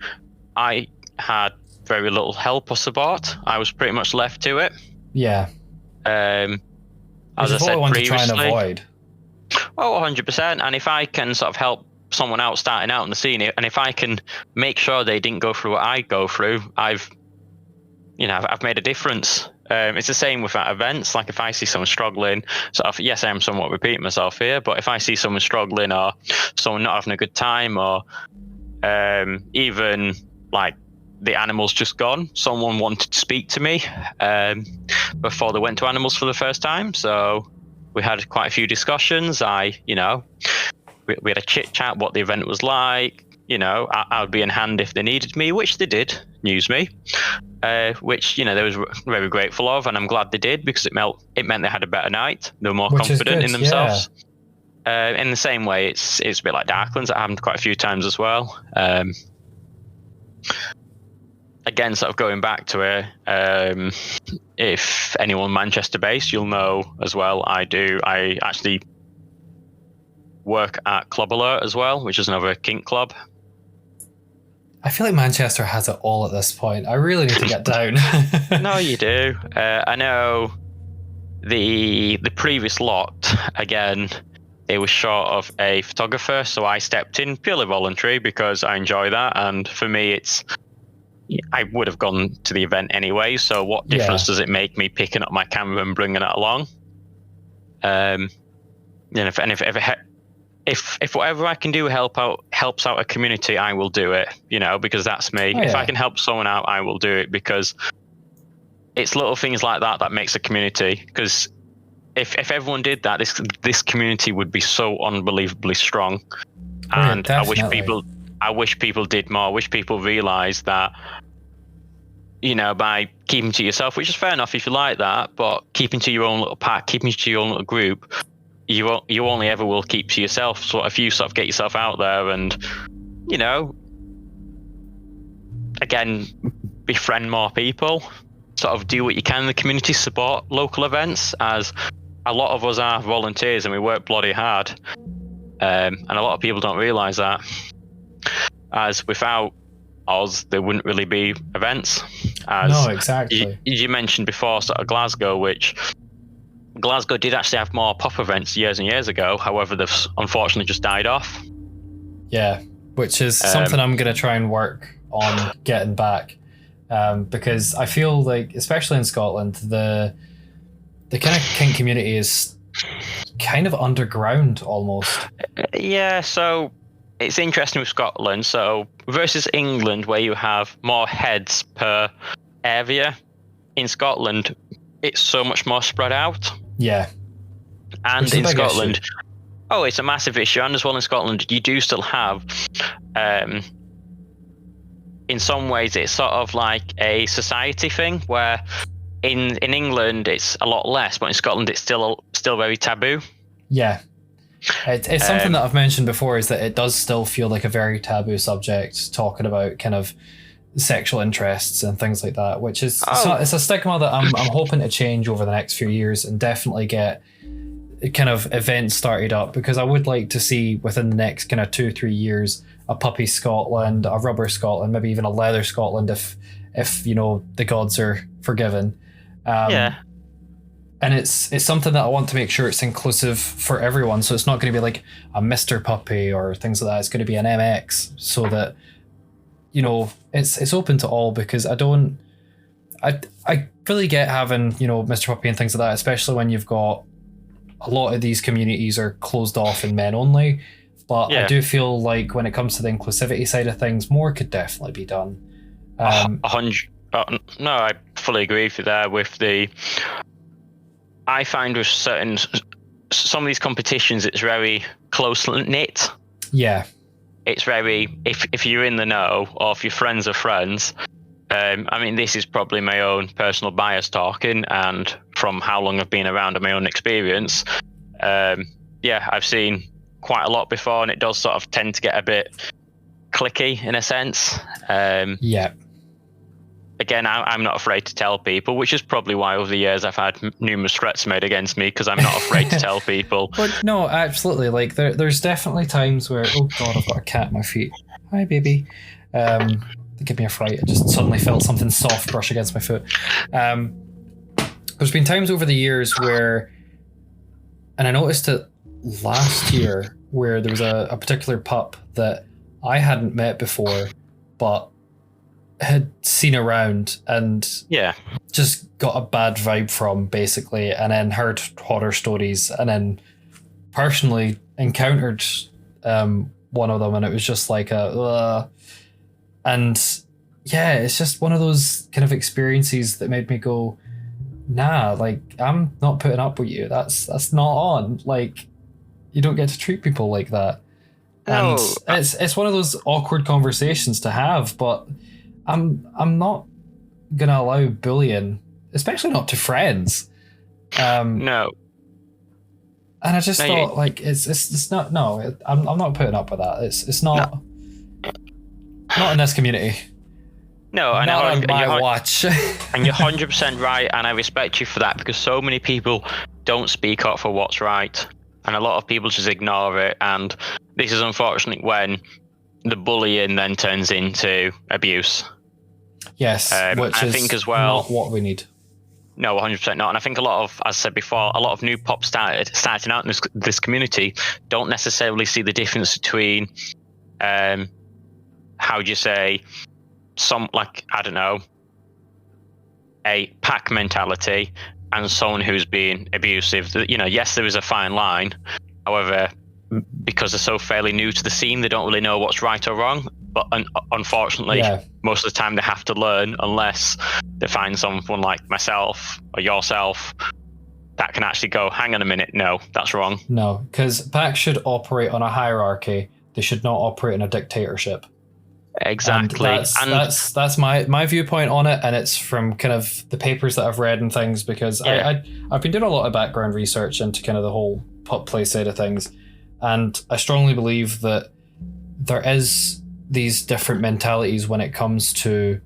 I had very little help or support. I was pretty much left to it. Yeah. As I said previously, to try and avoid. 100%. And if I can sort of help someone out starting out in the scene, and if I can make sure they didn't go through what I go through, I've made a difference. It's the same with events. Like if I see someone struggling, sort of, yes, I am somewhat repeating myself here, but if I see someone struggling or someone not having a good time, or even like the animal's just gone, someone wanted to speak to me before they went to animals for the first time. So we had quite a few discussions. We had a chit chat what the event was like. You know, I would be in hand if they needed me, which they did, use me, which, you know, they was very grateful of, and I'm glad they did because it meant they had a better night. They were more confident in themselves. Yeah. In the same way, it's a bit like Darklands. That happened quite a few times as well. Again, sort of going back to it, if anyone Manchester based, you'll know as well. I actually work at Club Alert as well, which is another kink club. I feel like Manchester has it all at this point. I really need to get down. No, you do. I know the previous lot, again, it was short of a photographer, so I stepped in purely voluntary because I enjoy that. And for me, I would have gone to the event anyway, so what difference does it make me picking up my camera and bringing it along? If whatever I can do helps out a community, I will do it, you know, because that's me. If I can help someone out, I will do it, because it's little things like that makes a community. Because if everyone did that, this community would be so unbelievably strong. And I wish people did more. I wish people realized that, you know, by keeping to yourself, which is fair enough if you like that, but keeping to your own little pack, keeping to your own little group, you only ever will keep to yourself. So if you sort of get yourself out there and, again, befriend more people, sort of do what you can in the community, support local events, as a lot of us are volunteers and we work bloody hard. And a lot of people don't realise that. As without us, there wouldn't really be events. No, exactly. You mentioned before sort of Glasgow, which Glasgow did actually have more pop events years and years ago. However, they've unfortunately just died off. Yeah, which is something I'm going to try and work on getting back. Because I feel like, especially in Scotland, the kind of kink community is kind of underground almost. Yeah, so it's interesting with Scotland. So versus England, where you have more heads per area, in Scotland, it's so much more spread out. Yeah. And in Scotland, it's a massive issue. And as well in Scotland, you do still have, in some ways, it's sort of like a society thing where in England it's a lot less, but in Scotland it's still very taboo. Yeah. It's something that I've mentioned before, is that it does still feel like a very taboo subject, talking about kind of sexual interests and things like that, which is it's a stigma that I'm hoping to change over the next few years, and definitely get kind of events started up, because I would like to see within the next kind of 2-3 years a puppy Scotland, a rubber Scotland, maybe even a leather Scotland if the gods are forgiven. And it's something that I want to make sure it's inclusive for everyone. So it's not going to be like a Mr. Puppy or things like that. It's going to be an MX, so that, it's open to all, because I really get having, Mr. Puppy and things like that, especially when you've got a lot of these communities are closed off and men only. But I do feel like when it comes to the inclusivity side of things, more could definitely be done. No, I fully agree with you there. I find with some of these competitions, it's very close knit. Yeah. It's very, if you're in the know, or if your friends are friends, this is probably my own personal bias talking, and from how long I've been around and my own experience, I've seen quite a lot before, and it does sort of tend to get a bit cliquey in a sense. Again, I'm not afraid to tell people, which is probably why over the years I've had numerous threats made against me, because I'm not afraid to tell people. But no, absolutely. Like there's definitely times where, oh God, I've got a cat at my feet. Hi, baby. They give me a fright. I just suddenly felt something soft brush against my foot. There's been times over the years where, and I noticed it last year, where there was a particular pup that I hadn't met before, but had seen around and just got a bad vibe from, basically, and then heard horror stories, and then personally encountered one of them, and it was just like it's just one of those kind of experiences that made me go, nah, like, I'm not putting up with you. That's not on. Like, you don't get to treat people like that. No. And it's one of those awkward conversations to have, but I'm not gonna allow bullying, especially not to friends. No. And I just thought, like, it's not. No, I'm not putting up with that. It's not. Not in this community. No, and not on my watch. And you're 100% right, and I respect you for that, because so many people don't speak up for what's right, and a lot of people just ignore it. And this is unfortunately when the bullying then turns into abuse. Yes, which I think as well not what we need. No, 100% not. And I think a lot of, as I said before, a lot of new pop starting out in this community don't necessarily see the difference between, how do you say, a pack mentality and someone who's being abusive. Yes, there is a fine line. However, because they're so fairly new to the scene, they don't really know what's right or wrong. But unfortunately, most of the time they have to learn, unless they find someone like myself or yourself that can actually go, hang on a minute, no, that's wrong. No, because packs should operate on a hierarchy. They should not operate in a dictatorship. Exactly. And that's my viewpoint on it, and it's from kind of the papers that I've read and things, because I've been doing a lot of background research into kind of the whole pup play side of things. And I strongly believe that there is these different mentalities when it comes to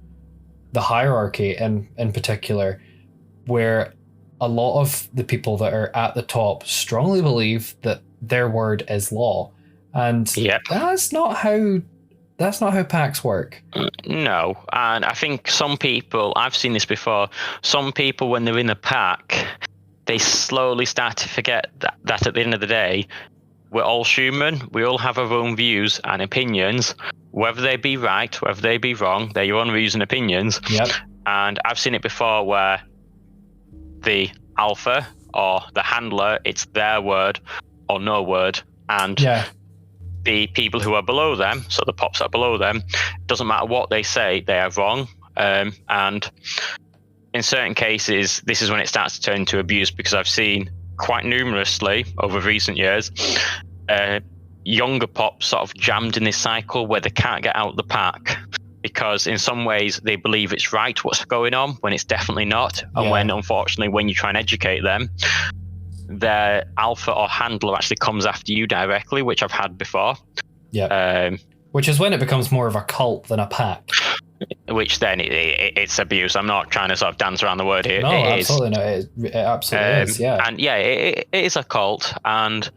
the hierarchy in particular, where a lot of the people that are at the top strongly believe that their word is law. And that's not how packs work. No, and I think some people, I've seen this before, some people when they're in a pack, they slowly start to forget that at the end of the day, we're all human, we all have our own views and opinions, whether they be right, whether they be wrong, they're your own views and opinions. Yep. And I've seen it before where the alpha or the handler, it's their word or no word, and the people who are below them, so the pups that are below them, doesn't matter what they say, they are wrong. And in certain cases, this is when it starts to turn into abuse, because I've seen quite numerously over recent years, younger pups sort of jammed in this cycle where they can't get out of the pack, because in some ways they believe it's right what's going on when it's definitely not. And when, unfortunately, when you try and educate them, their alpha or handler actually comes after you directly, which I've had before. Yeah. Which is when it becomes more of a cult than a pack. Which then it's abuse. I'm not trying to sort of dance around the word here. No, absolutely not. It absolutely is. Yeah. And it is a cult, and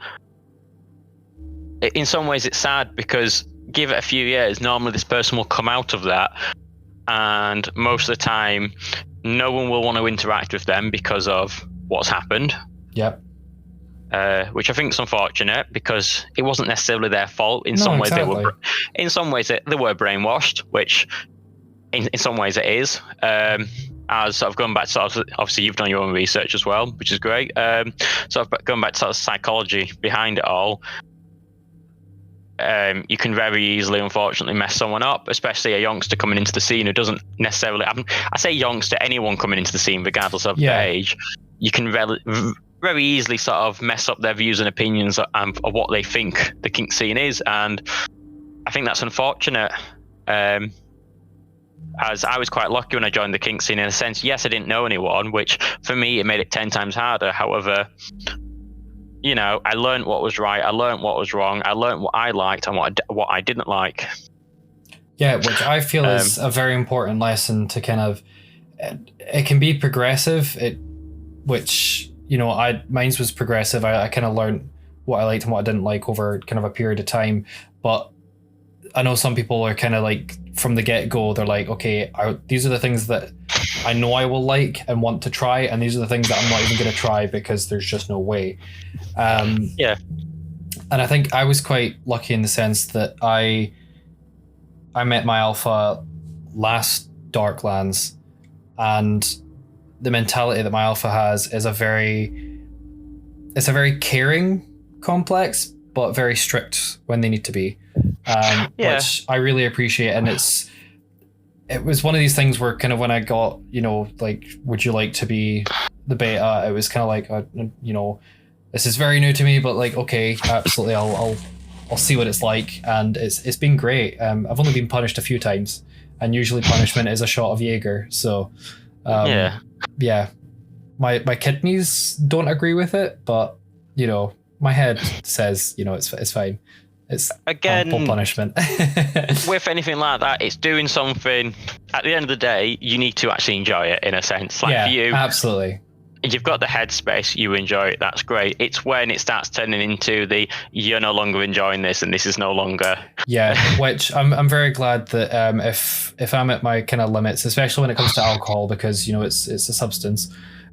in some ways it's sad, because give it a few years, normally this person will come out of that, and most of the time no one will want to interact with them because of what's happened. Yep. Which I think is unfortunate, because it wasn't necessarily their fault. In some ways they were brainwashed, which in some ways it is. As I've gone back to obviously you've done your own research as well, which is great. So I've gone back to sort of psychology behind it all. You can very easily, unfortunately, mess someone up, especially a youngster coming into the scene who doesn't necessarily. I say youngster, anyone coming into the scene, regardless of their age, you can very easily sort of mess up their views and opinions of what they think the kink scene is, and I think that's unfortunate. As I was quite lucky when I joined the kink scene, in a sense. Yes, I didn't know anyone, which for me it made it 10 times harder. However, you know, I learned what was right, I learned what was wrong, I learned what I liked and what I didn't like. Yeah, which I feel is a very important lesson to kind of. It can be progressive. Which, you know, mine was progressive. I kind of learned what I liked and what I didn't like over kind of a period of time. But I know some people are kind of like, from the get-go, they're like, okay, these are the things that I know I will like and want to try, and these are the things that I'm not even going to try because there's just no way. And I think I was quite lucky in the sense that I met my alpha last Darklands, and the mentality that my alpha has is a very caring complex, but very strict when they need to be, which I really appreciate. And it was one of these things where kind of when I got, you know, like, would you like to be the beta? It was kind of like, you know, this is very new to me, but like, okay, absolutely, I'll see what it's like, and it's been great. I've only been punished a few times, and usually punishment is a shot of Jaeger. So. My kidneys don't agree with it, but you know, my head says, you know, it's fine. It's again ample punishment. With anything like that, it's doing something. At the end of the day, you need to actually enjoy it, in a sense. Like, for you, absolutely. You've got the headspace, you enjoy it, that's great. It's when it starts turning into you're no longer enjoying this, and this is no longer. Yeah, which I'm very glad that if I'm at my kind of limits, especially when it comes to alcohol, because, you know, it's a substance.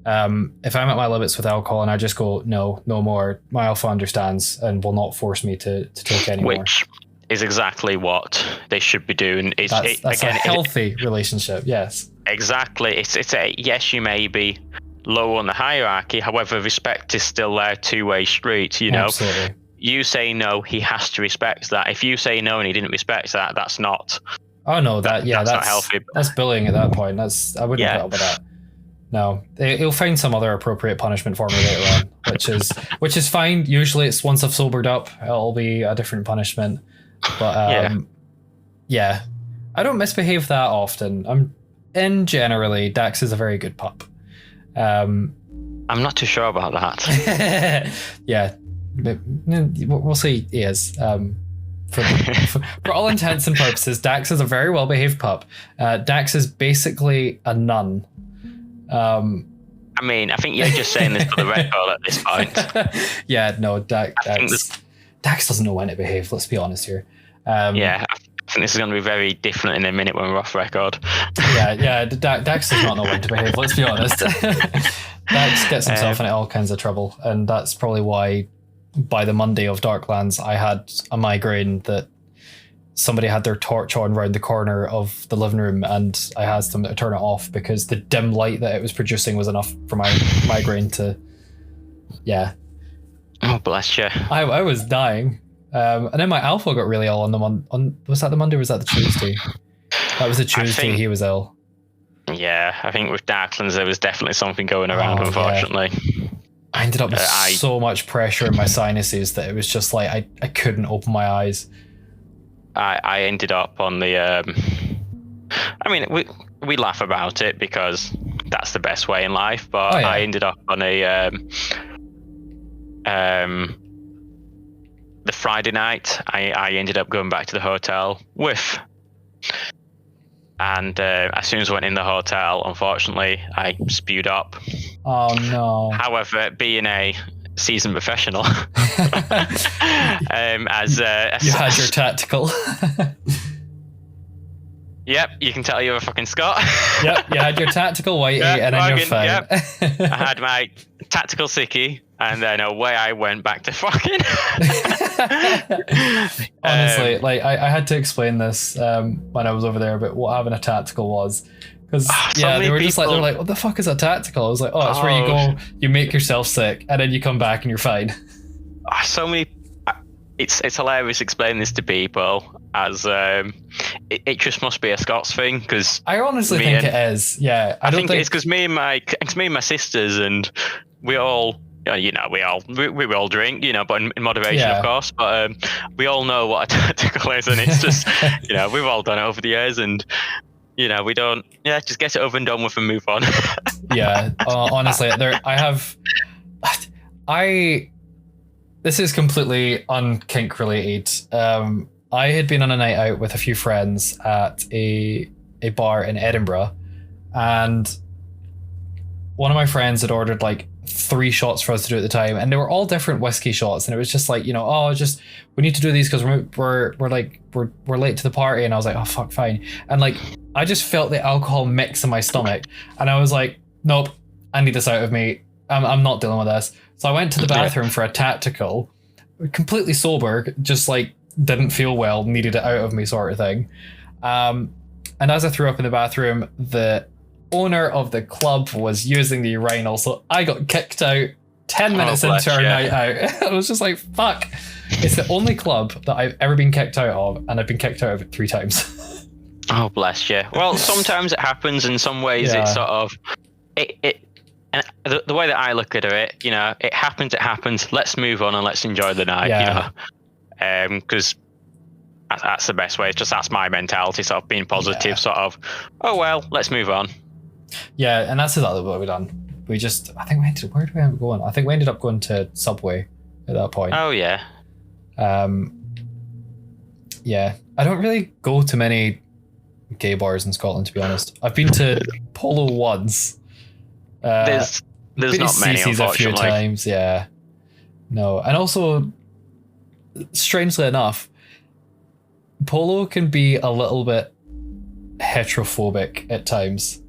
If I'm at my limits with alcohol and I just go, no more, my alpha understands and will not force me to take any more. Which is exactly what they should be doing. That's a healthy relationship, yes. Exactly. It's a yes, you may be low on the hierarchy, however, respect is still there, two-way street, you know. Absolutely. You say no, he has to respect that. If you say no and he didn't respect that, that's not. Oh no, that's not healthy. That's bullying at that point. I wouldn't put up with that. No, he'll find some other appropriate punishment for me later on, which is fine. Usually, it's once I've sobered up, it'll be a different punishment. But I don't misbehave that often. Generally, Dax is a very good pup. I'm not too sure about that. Yeah, We'll say he is. For all intents and purposes, Dax is a very well-behaved pup. Dax is basically a nun. I mean, I think you're just saying this for the record at this point. Yeah, no, Dax doesn't know when to behave. Let's be honest here. Yeah, I think this is going to be very different in a minute when we're off record. Yeah, Dax does not know when to behave. Let's be honest. Dax gets himself in all kinds of trouble, and that's probably why by the Monday of Darklands I had a migraine that somebody had their torch on round the corner of the living room, and I asked them to turn it off because the dim light that it was producing was enough for my migraine to... Yeah. Oh, bless you. I was dying. And then my alpha got really ill on the was that the Monday or was that the Tuesday? That was the Tuesday he was ill. Yeah, I think with Darklands there was definitely something going around, unfortunately. Yeah. I ended up with so much pressure in my sinuses that it was just like I couldn't open my eyes. I ended up on the I mean we laugh about it because that's the best way in life, but I ended up on a the Friday night I ended up going back to the hotel with, and as soon as I went in the hotel, unfortunately I spewed up. Oh no. However, being a seasoned professional, as you had your tactical. Yep, you can tell you're a fucking Scot. Yep, you had your tactical whitey, and then you're fine. Yep. I had my tactical sickie, and then away I went back to fucking. Honestly, like I had to explain this when I was over there about what having a tactical was. Because they were just like, they're like, what the fuck is a tactical? I was like, oh, it's where you go, you make yourself sick, and then you come back and you're fine. So many. It's hilarious explaining this to people as it just must be a Scots thing, because I honestly think it is. Yeah, I think it's because me and my sisters, and we all. We all drink, but in moderation, of course. But we all know what a tactical is, and it's just, we've all done it over the years, and we don't. Yeah, just get it over and done with and move on. Yeah, honestly, This is completely unkink related. I had been on a night out with a few friends at a bar in Edinburgh, and one of my friends had ordered like 3 shots for us to do at the time, and they were all different whiskey shots, and it was just like, we need to do these because we're late to the party, and I was like, oh fuck, fine. And like I just felt the alcohol mix in my stomach, and I was like, nope, I need this out of me. I'm not dealing with this. So I went to the bathroom for a tactical, completely sober, just like didn't feel well, needed it out of me sort of thing. And as I threw up in the bathroom, the owner of the club was using the urinal, so I got kicked out 10 minutes into our night out. I was just like, fuck. It's the only club that I've ever been kicked out of, and I've been kicked out of it 3 times. Oh, bless you. Well, sometimes it happens. In some ways, it's sort of... And the way that I look at it, it happens. Let's move on and let's enjoy the night, because that's the best way. It's just, that's my mentality, sort of being positive, sort of, oh, well, let's move on. Yeah, and that's exactly what we've done. Where did we end up going? I think we ended up going to Subway at that point. Oh, yeah. Yeah, I don't really go to many gay bars in Scotland, to be honest. I've been to Polo once. There's not many, unfortunately. A few times, yeah. No, and also, strangely enough, Polo can be a little bit heterophobic at times.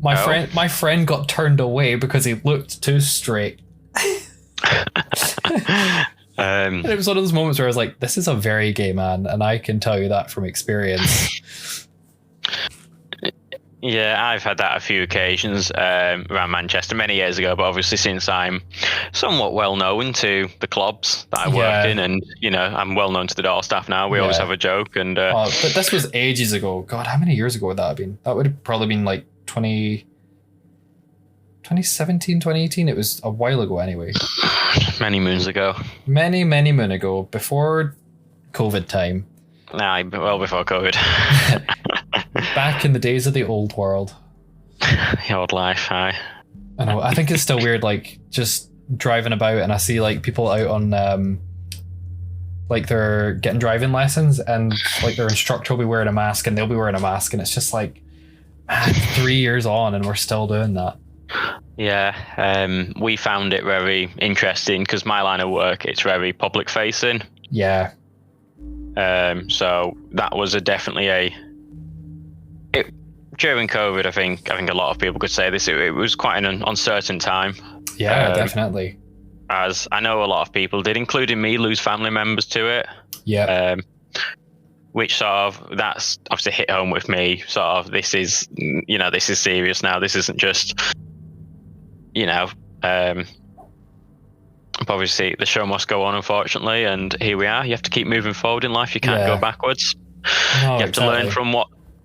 My friend got turned away because he looked too straight. And it was one of those moments where I was like, this is a very gay man, and I can tell you that from experience. Yeah, I've had that a few occasions around Manchester many years ago, but obviously since I'm somewhat well known to the clubs that I worked in, and I'm well known to the door staff now, we always have a joke. And but this was ages ago. God, how many years ago would that have been? That would have probably been like 2017, 2018. It was a while ago anyway. Many moons ago. Many moon ago, before COVID time. Nah, well before COVID. Back in the days of the old world. The old life, aye. I know. I think it's still weird, like, just driving about and I see like people out on like they're getting driving lessons and like their instructor will be wearing a mask and they'll be wearing a mask and it's just like, man, 3 years on and we're still doing that. Yeah, we found it very interesting because my line of work, it's very public facing. Yeah. So that was definitely during COVID. I think a lot of people could say this. It was quite an uncertain time. Yeah, definitely. As I know a lot of people did, including me, lose family members to it. Yeah. Which sort of, that's obviously hit home with me. Sort of, this is serious now. This isn't just, obviously the show must go on, unfortunately, and here we are. You have to keep moving forward in life. You can't go backwards. No, you have to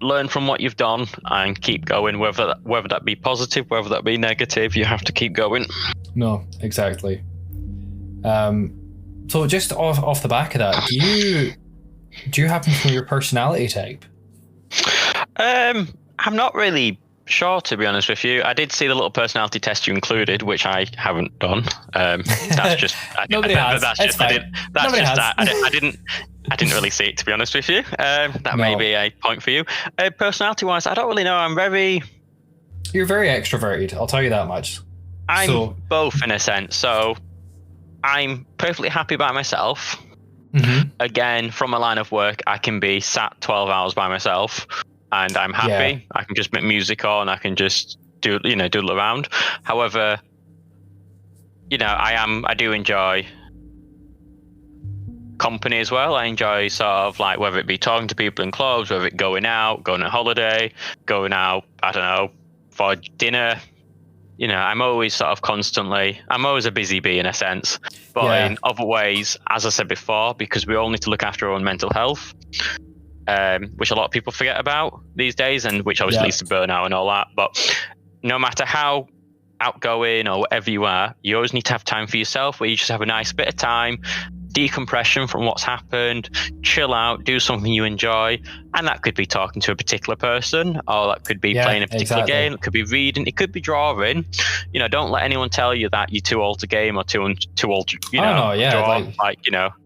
learn from what you've done and keep going, whether that be positive, whether that be negative. You have to keep going. No, exactly. So just off the back of that, do you happen to know your personality type? I'm not really sure, to be honest with you. I did see the little personality test you included, which I haven't done. That's just nobody has. It's fine. Nobody has. I didn't really see it, to be honest with you. That may be a point for you. Personality-wise, I don't really know. You're very extroverted. I'll tell you that much. I'm both in a sense. So I'm perfectly happy by myself. Mm-hmm. Again, from a line of work, I can be sat 12 hours by myself and I'm happy. Yeah. I can just make music on. I can just doodle around. However, I do enjoy company as well. I enjoy sort of like whether it be talking to people in clubs, whether it going out, going on holiday, going out, I don't know, for dinner. I'm always sort of I'm always a busy bee in a sense, but in other ways, as I said before, because we all need to look after our own mental health, which a lot of people forget about these days, and which obviously leads to burnout and all that. But no matter how outgoing or whatever you are, you always need to have time for yourself where you just have a nice bit of time, decompression from what's happened, chill out, do something you enjoy. And that could be talking to a particular person, or that could be playing a particular game, it could be reading, it could be drawing. Don't let anyone tell you that you're too old to game or too old to draw.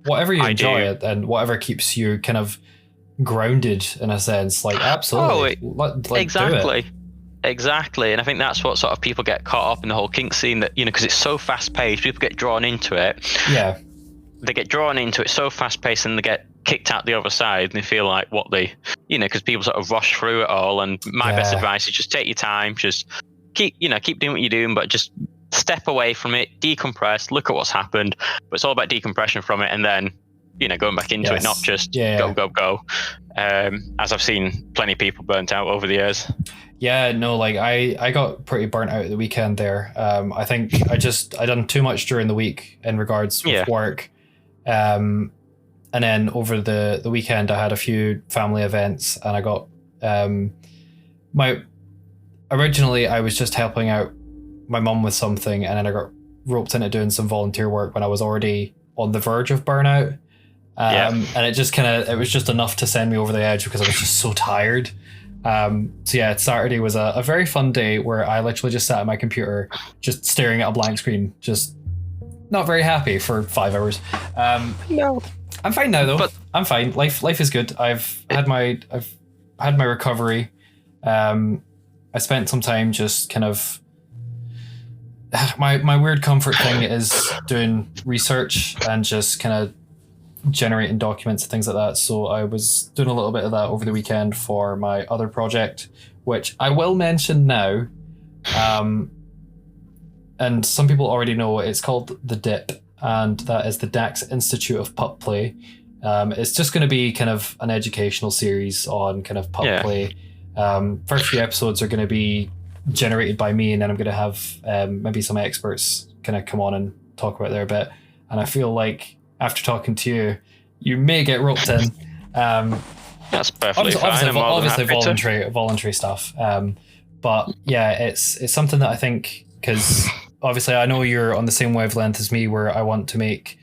Whatever you enjoy it and whatever keeps you kind of grounded in a sense, like absolutely. Exactly. Do it. Exactly. And I think that's what sort of people get caught up in the whole kink scene, that because it's so fast paced, people get drawn into it. Yeah. They get drawn into it so fast paced and they get kicked out the other side and they feel like because people sort of rush through it all. And my best advice is just take your time, just keep doing what you're doing, but just step away from it, decompress, look at what's happened. But it's all about decompression from it and then, going back into it, not just go. As I've seen plenty of people burnt out over the years. Yeah, no, like I got pretty burnt out at the weekend there. I think I done too much during the week in regards with work. And then over the weekend I had a few family events and I got originally I was just helping out my mum with something and then I got roped into doing some volunteer work when I was already on the verge of burnout. And it was just enough to send me over the edge because I was just so tired. Saturday was a very fun day where I literally just sat at my computer just staring at a blank screen, just not very happy for 5 hours. No, I'm fine now though. But I'm fine. Life is good. I've had my recovery. I spent some time just kind of my weird comfort thing is doing research and just kind of generating documents and things like that. So I was doing a little bit of that over the weekend for my other project, which I will mention now. And some people already know it's called The Dip, and that is the Dax Institute of Pup Play. It's just going to be kind of an educational series on kind of pup play. First few episodes are going to be generated by me, and then I'm going to have maybe some experts kind of come on and talk about their bit. And I feel like after talking to you may get roped in. That's perfectly fine. Obviously voluntary stuff. But yeah, it's something that I think, because obviously I know you're on the same wavelength as me, where I want to make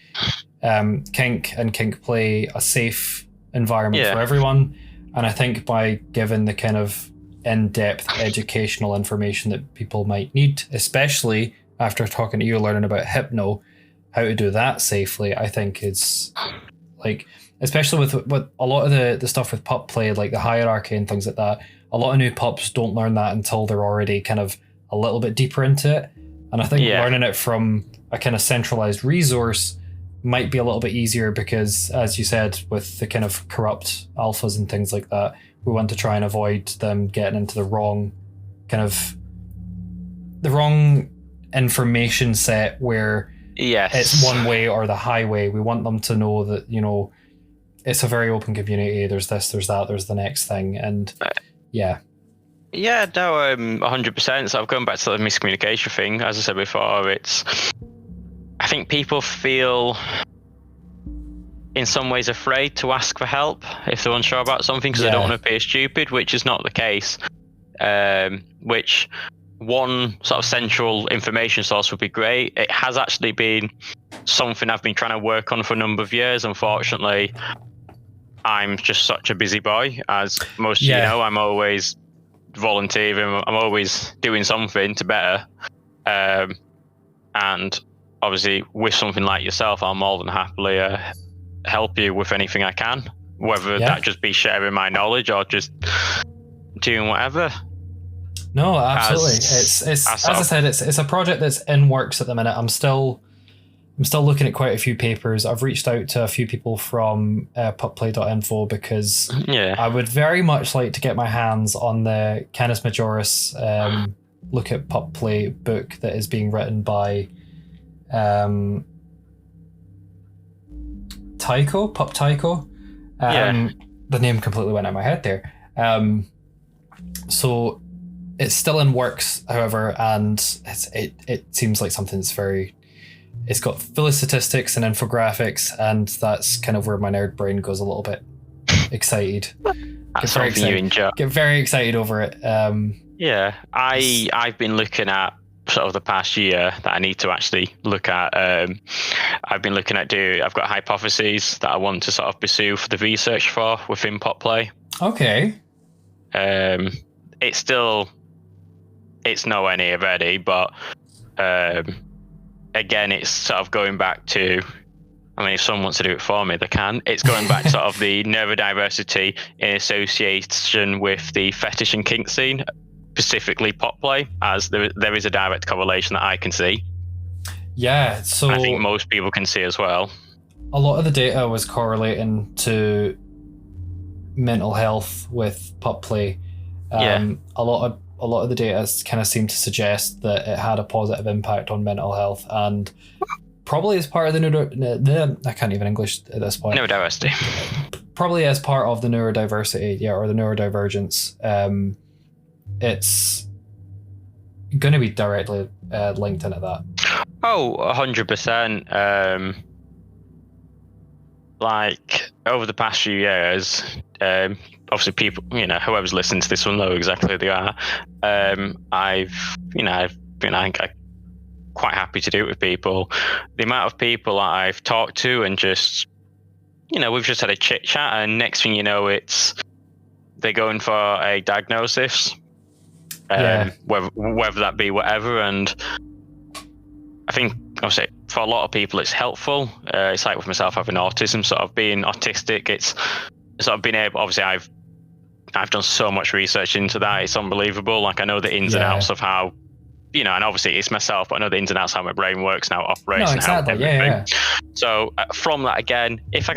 kink and kink play a safe environment for everyone. And I think by giving the kind of in-depth educational information that people might need, especially after talking to you, learning about Hypno, how to do that safely, I think is like, especially with a lot of the stuff with pup play, like the hierarchy and things like that, a lot of new pups don't learn that until they're already kind of a little bit deeper into it. And I think learning it from a kind of centralized resource might be a little bit easier because, as you said, with the kind of corrupt alphas and things like that, we want to try and avoid them getting into the wrong information set where it's one way or the highway. We want them to know that, you know, it's a very open community. There's this, there's that, there's the next thing. And yeah, no, 100%. So I've gone back to the miscommunication thing. As I said before, I think people feel in some ways afraid to ask for help if they're unsure about something because they don't want to appear stupid, which is not the case. Which one sort of central information source would be great. It has actually been something I've been trying to work on for a number of years. Unfortunately, I'm just such a busy boy, as most of you know. I'm always volunteering. I'm always doing something to better. And obviously, with something like yourself, I'll more than happily help you with anything I can, whether that just be sharing my knowledge or just doing whatever. No, absolutely. It's as I said, it's a project that's in works at the minute. I'm still looking at quite a few papers. I've reached out to a few people from pupplay.info because I would very much like to get my hands on the Canis Majoris look at pup play book that is being written by Pup Tycho. The name completely went out of my head there. So it's still in works, however, and it seems like something that's it's got full of statistics and infographics, and that's kind of where my nerd brain goes a little bit excited. That's something you enjoy. Get very excited over it. I've been looking at sort of the past year that I need to actually look at. I've been looking at I've got hypotheses that I want to sort of pursue for the research for within pop play. Okay. It's nowhere near ready, but again, it's sort of going back to, I mean, if someone wants to do it for me, they can. It's going back to sort of the neurodiversity in association with the fetish and kink scene, specifically pop play, as there is a direct correlation that I can see. Yeah, so I think most people can see as well. A lot of the data was correlating to mental health with pup play. A lot of the data kind of seemed to suggest that it had a positive impact on mental health, and probably as part of I can't even English at this point. Neurodiversity. Probably as part of the neurodiversity, or the neurodivergence. It's going to be directly linked into that. Oh, 100%. Like over the past few years, obviously people, whoever's listening to this will know exactly who they are. I've been quite happy to do it with people. The amount of people that I've talked to and just, we've just had a chit chat, and next thing you know, they're going for a diagnosis, whether that be whatever. And I think, obviously, for a lot of people, it's helpful. It's like with myself having autism, sort of being autistic. It's sort of being able. Obviously, I've done so much research into that. It's unbelievable. Like I know the ins and outs of how, and obviously it's myself, but I know the ins and outs of how my brain works and how it operates and how everything. So from that, again, if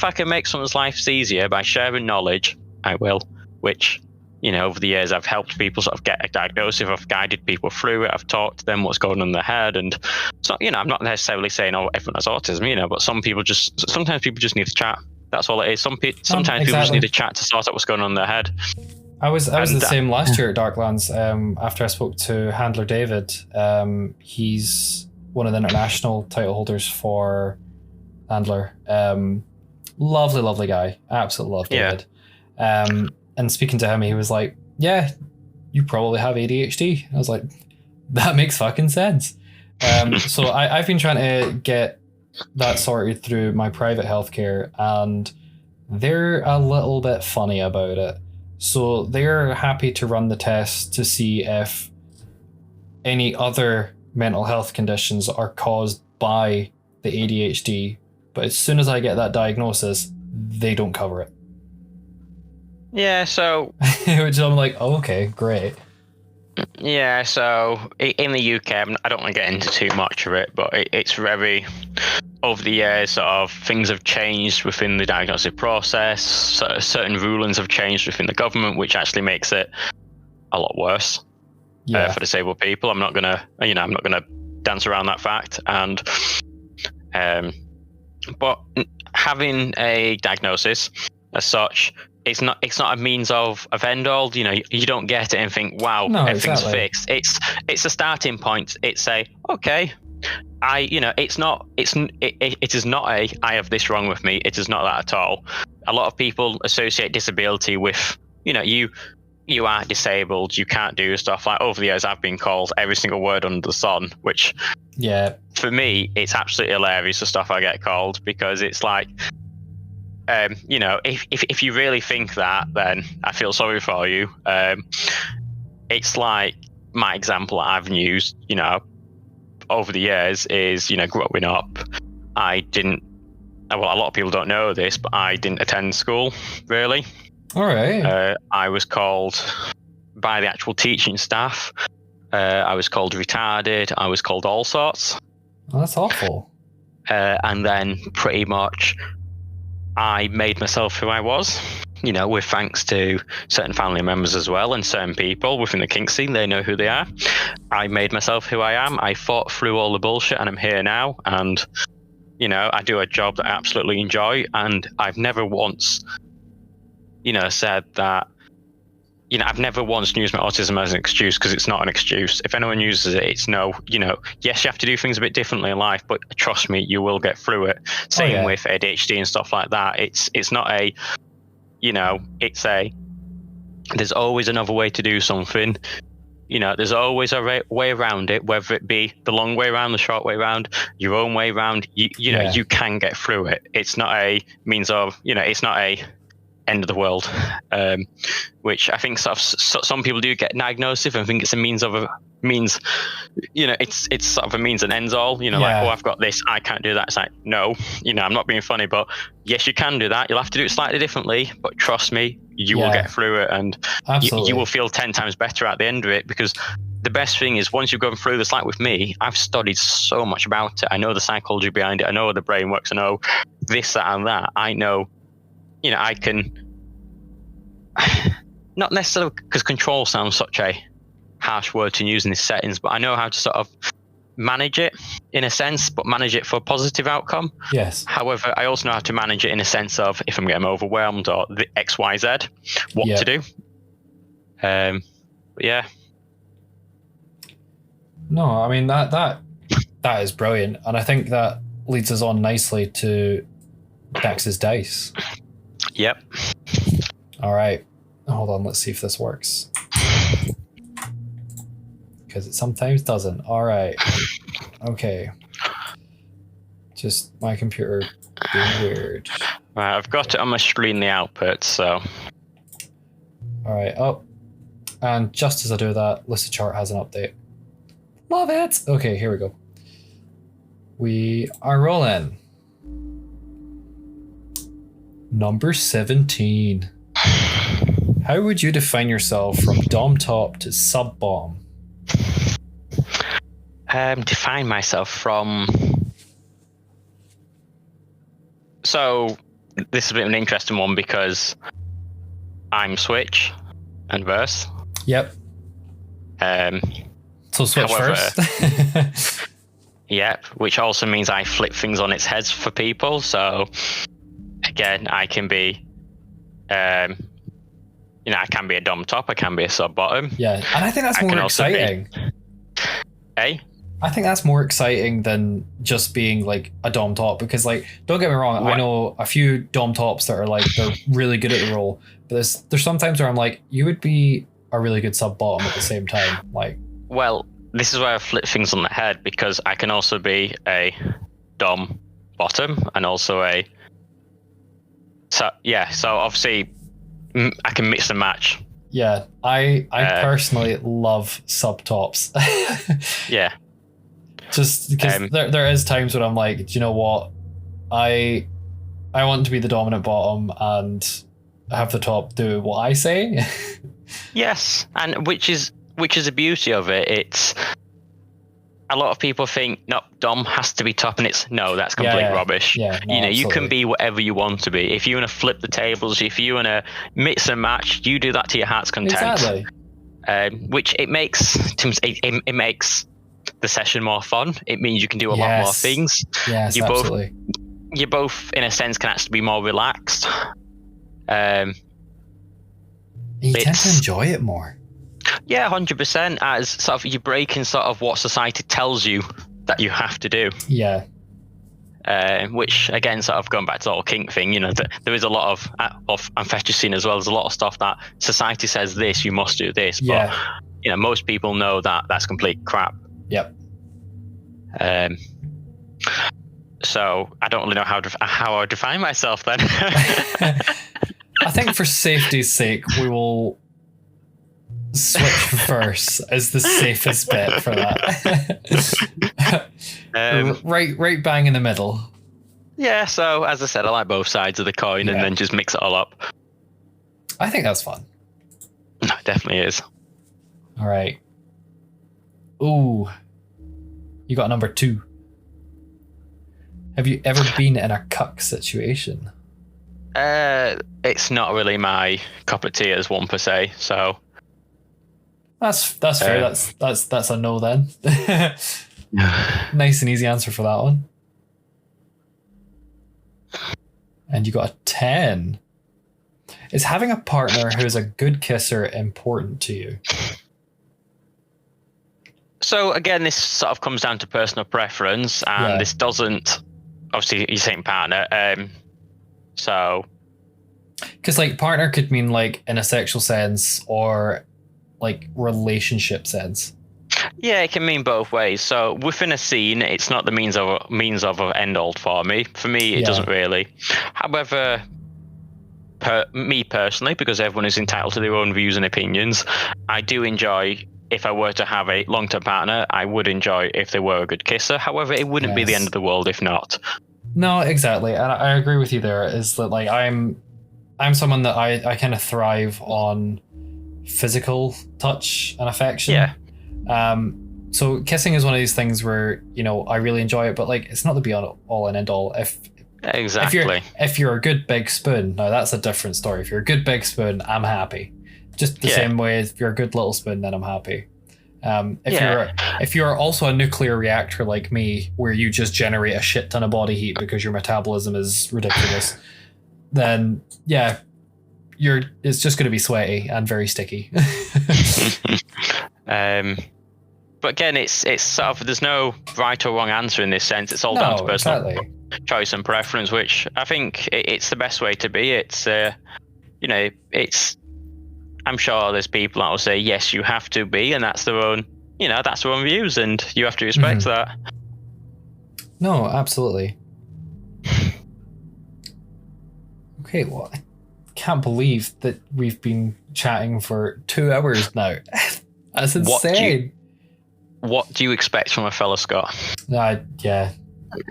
I can make someone's life easier by sharing knowledge, I will. Which, over the years, I've helped people sort of get a diagnosis. I've guided people through it. I've talked to them what's going on in their head. And so, I'm not necessarily saying, everyone has autism, but sometimes people just need to chat. That's all it is. Sometimes people just need to chat to sort out what's going on in their head. I was the same last year at Darklands. After I spoke to Handler David, he's one of the international title holders for Handler. Lovely guy. Absolutely love David. And speaking to him, he was like, yeah, you probably have ADHD. I was like, that makes fucking sense. So I've been trying to get that sorted through my private healthcare, and they're a little bit funny about it. So they're happy to run the test to see if any other mental health conditions are caused by the ADHD, but as soon as I get that diagnosis, they don't cover it. Yeah, so which I'm like, oh, okay, great. Yeah, so in the UK, I don't want to get into too much of it, but it's very, over the years, sort of things have changed within the diagnostic process. Certain rulings have changed within the government, which actually makes it a lot worse for disabled people. I'm not gonna dance around that fact. And but having a diagnosis as such, it's not a means of end all. You don't get it and think, wow, everything's fixed. It's a starting point. It's a okay. It is not a I have this wrong with me. It is not that at all. A lot of people associate disability with you are disabled. You can't do stuff. Like over the years, I've been called every single word under the sun, which for me, it's absolutely hilarious the stuff I get called, because it's like. If you really think that, then I feel sorry for you. It's like my example I've used, over the years is, growing up, I didn't. Well, a lot of people don't know this, but I didn't attend school really. All right. I was called by the actual teaching staff. I was called retarded. I was called all sorts. Oh, that's awful. And then pretty much. I made myself who I was, with thanks to certain family members as well, and certain people within the kink scene, they know who they are. I made myself who I am. I fought through all the bullshit, and I'm here now. And, I do a job that I absolutely enjoy. And I've never once, said that, I've never once used my autism as an excuse, because it's not an excuse. If anyone uses it, it's no, yes, you have to do things a bit differently in life, but trust me, you will get through it. Same with ADHD and stuff like that. It's not a, it's a, there's always another way to do something. There's always a way around it, whether it be the long way around, the short way around, your own way around, you can get through it. It's not a means of, it's not a end of the world, which I think sort of some people do get diagnosed with and think it's a means, it's sort of a means and ends all, like, oh, I've got this, I can't do that. It's like, no, I'm not being funny, but yes, you can do that. You'll have to do it slightly differently, but trust me, you will get through it, and you will feel 10 times better at the end of it, because the best thing is once you've gone through this, like with me, I've studied so much about it. I know the psychology behind it. I know how the brain works. I know this, that, and that. I know I can, not necessarily, because control sounds such a harsh word to use in these settings, but I know how to sort of manage it in a sense, but manage it for a positive outcome. Yes. However, I also know how to manage it in a sense of if I'm getting overwhelmed or the XYZ, what to do. But yeah. No, I mean that is brilliant, and I think that leads us on nicely to Dax's dice. Yep. All right. Hold on. Let's see if this works. Because it sometimes doesn't. All right. Okay. Just my computer being weird. Right, I've got it on my screen, the output, so. All right. Oh. And just as I do that, list chart has an update. Love it. Okay, here we go. We are rolling. Number 17. How would you define yourself from dom top to sub bom? Define myself from. So this is a bit of an interesting one because I'm switch and verse. Yep. So switch first. Yep, which also means I flip things on its heads for people. So again, I can be, I can be a dom top, I can be a sub bottom. Yeah, and I think that's more exciting. I think that's more exciting than just being like a dom top, because like, don't get me wrong, I know a few dom tops that are like, they're really good at the role, but there's sometimes where I'm like, you would be a really good sub bottom at the same time. Like, well, this is where I flip things on the head, because I can also be a dom bottom and also a. So obviously I can mix and match. Yeah, I personally love sub tops. Yeah. Just because there is times when I'm like, do you know what? I want to be the dominant bottom and have the top do what I say. Yes, and which is the beauty of it. It's a lot of people think no, dom has to be top, and that's complete rubbish. Yeah, no, you can be whatever you want to be. If you want to flip the tables, if you want to mix and match, you do that to your heart's content. Exactly. Which it makes the session more fun. It means you can do a lot more things. Yes, absolutely. You both, in a sense, can actually be more relaxed. You tend to enjoy it more. Yeah, 100%. As sort of you're breaking sort of what society tells you that you have to do. Yeah. Which again, sort of going back to the whole kink thing, there is a lot of and fetish scene as well. There's a lot of stuff that society says this, you must do this, but most people know that that's complete crap. Yep. So I don't really know how I define myself then. I think for safety's sake, we will switch verse as the safest bet for that. Right bang in the middle. Yeah, so as I said, I like both sides of the coin and then just mix it all up. I think that's fun. No, it definitely is. All right. Ooh. You got number 2. Have you ever been in a cuck situation? It's not really my cup of tea as one per se, so that's fair. That's a no then. Nice and easy answer for that one. And you got a 10. Is having a partner who's a good kisser important to you? So again, this sort of comes down to personal preference, and this doesn't. Obviously, you're saying partner. So, because like partner could mean like in a sexual sense or like relationship sense. Yeah, it can mean both ways. So within a scene, it's not the means of an end all for me. For me, it doesn't really. However, me personally, because everyone is entitled to their own views and opinions, I do enjoy. If I were to have a long-term partner, I would enjoy if they were a good kisser. However, it wouldn't be the end of the world if not. No, exactly. And I agree with you there, is that like I'm someone that I kind of thrive on physical touch and affection. Yeah. So kissing is one of these things where, I really enjoy it, but like it's not the be all and end all. Exactly. If you're a good big spoon, now that's a different story. If you're a good big spoon, I'm happy. Just the same way if you're a good little spoon, then I'm happy. If you're also a nuclear reactor like me, where you just generate a shit ton of body heat because your metabolism is ridiculous, then it's just going to be sweaty and very sticky. But again, it's sort of there's no right or wrong answer in this sense. It's all down to personal choice and preference, which I think it's the best way to be. It's I'm sure there's people that will say, yes, you have to be, and that's their own views, and you have to respect that. No, absolutely. Okay, well, I can't believe that we've been chatting for 2 hours now. That's insane. What do you expect from a fellow Scot? Yeah.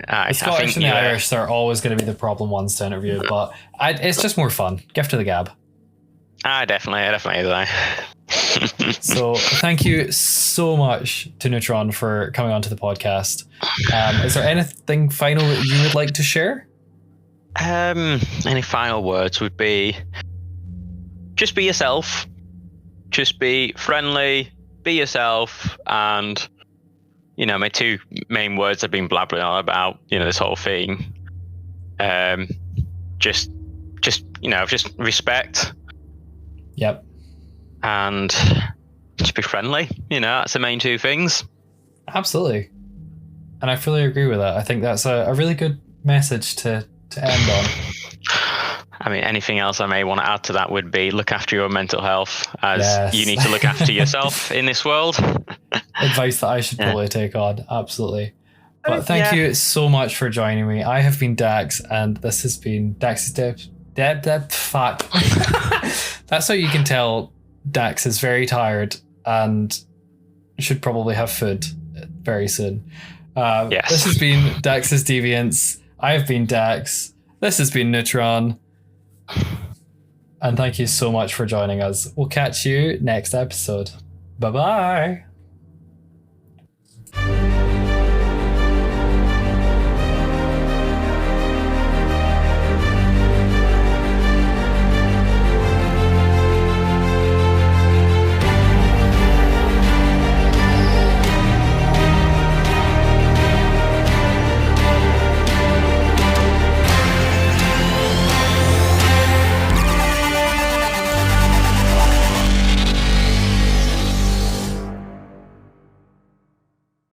The Scottish and the Irish are always going to be the problem ones to interview, but it's just more fun. Gift of the gab. Definitely is. So thank you so much to Neutron for coming onto the podcast. Is there anything final that you would like to share? Any final words would be just be yourself, just be friendly, be yourself, and my 2 main words I've been blabbering on about this whole thing. Just respect. Yep. And just be friendly. That's the main 2 things. Absolutely. And I fully agree with that. I think that's a really good message to end on. I mean, anything else I may want to add to that would be look after your mental health, as you need to look after yourself in this world. Advice that I should probably take on. Absolutely. But thank you so much for joining me. I have been Dax, and this has been Dax's fuck. That's how you can tell Dax is very tired and should probably have food very soon. Yes. This has been Dax's Deviants. I've been Dax. This has been Neutron. And thank you so much for joining us. We'll catch you next episode. Bye-bye.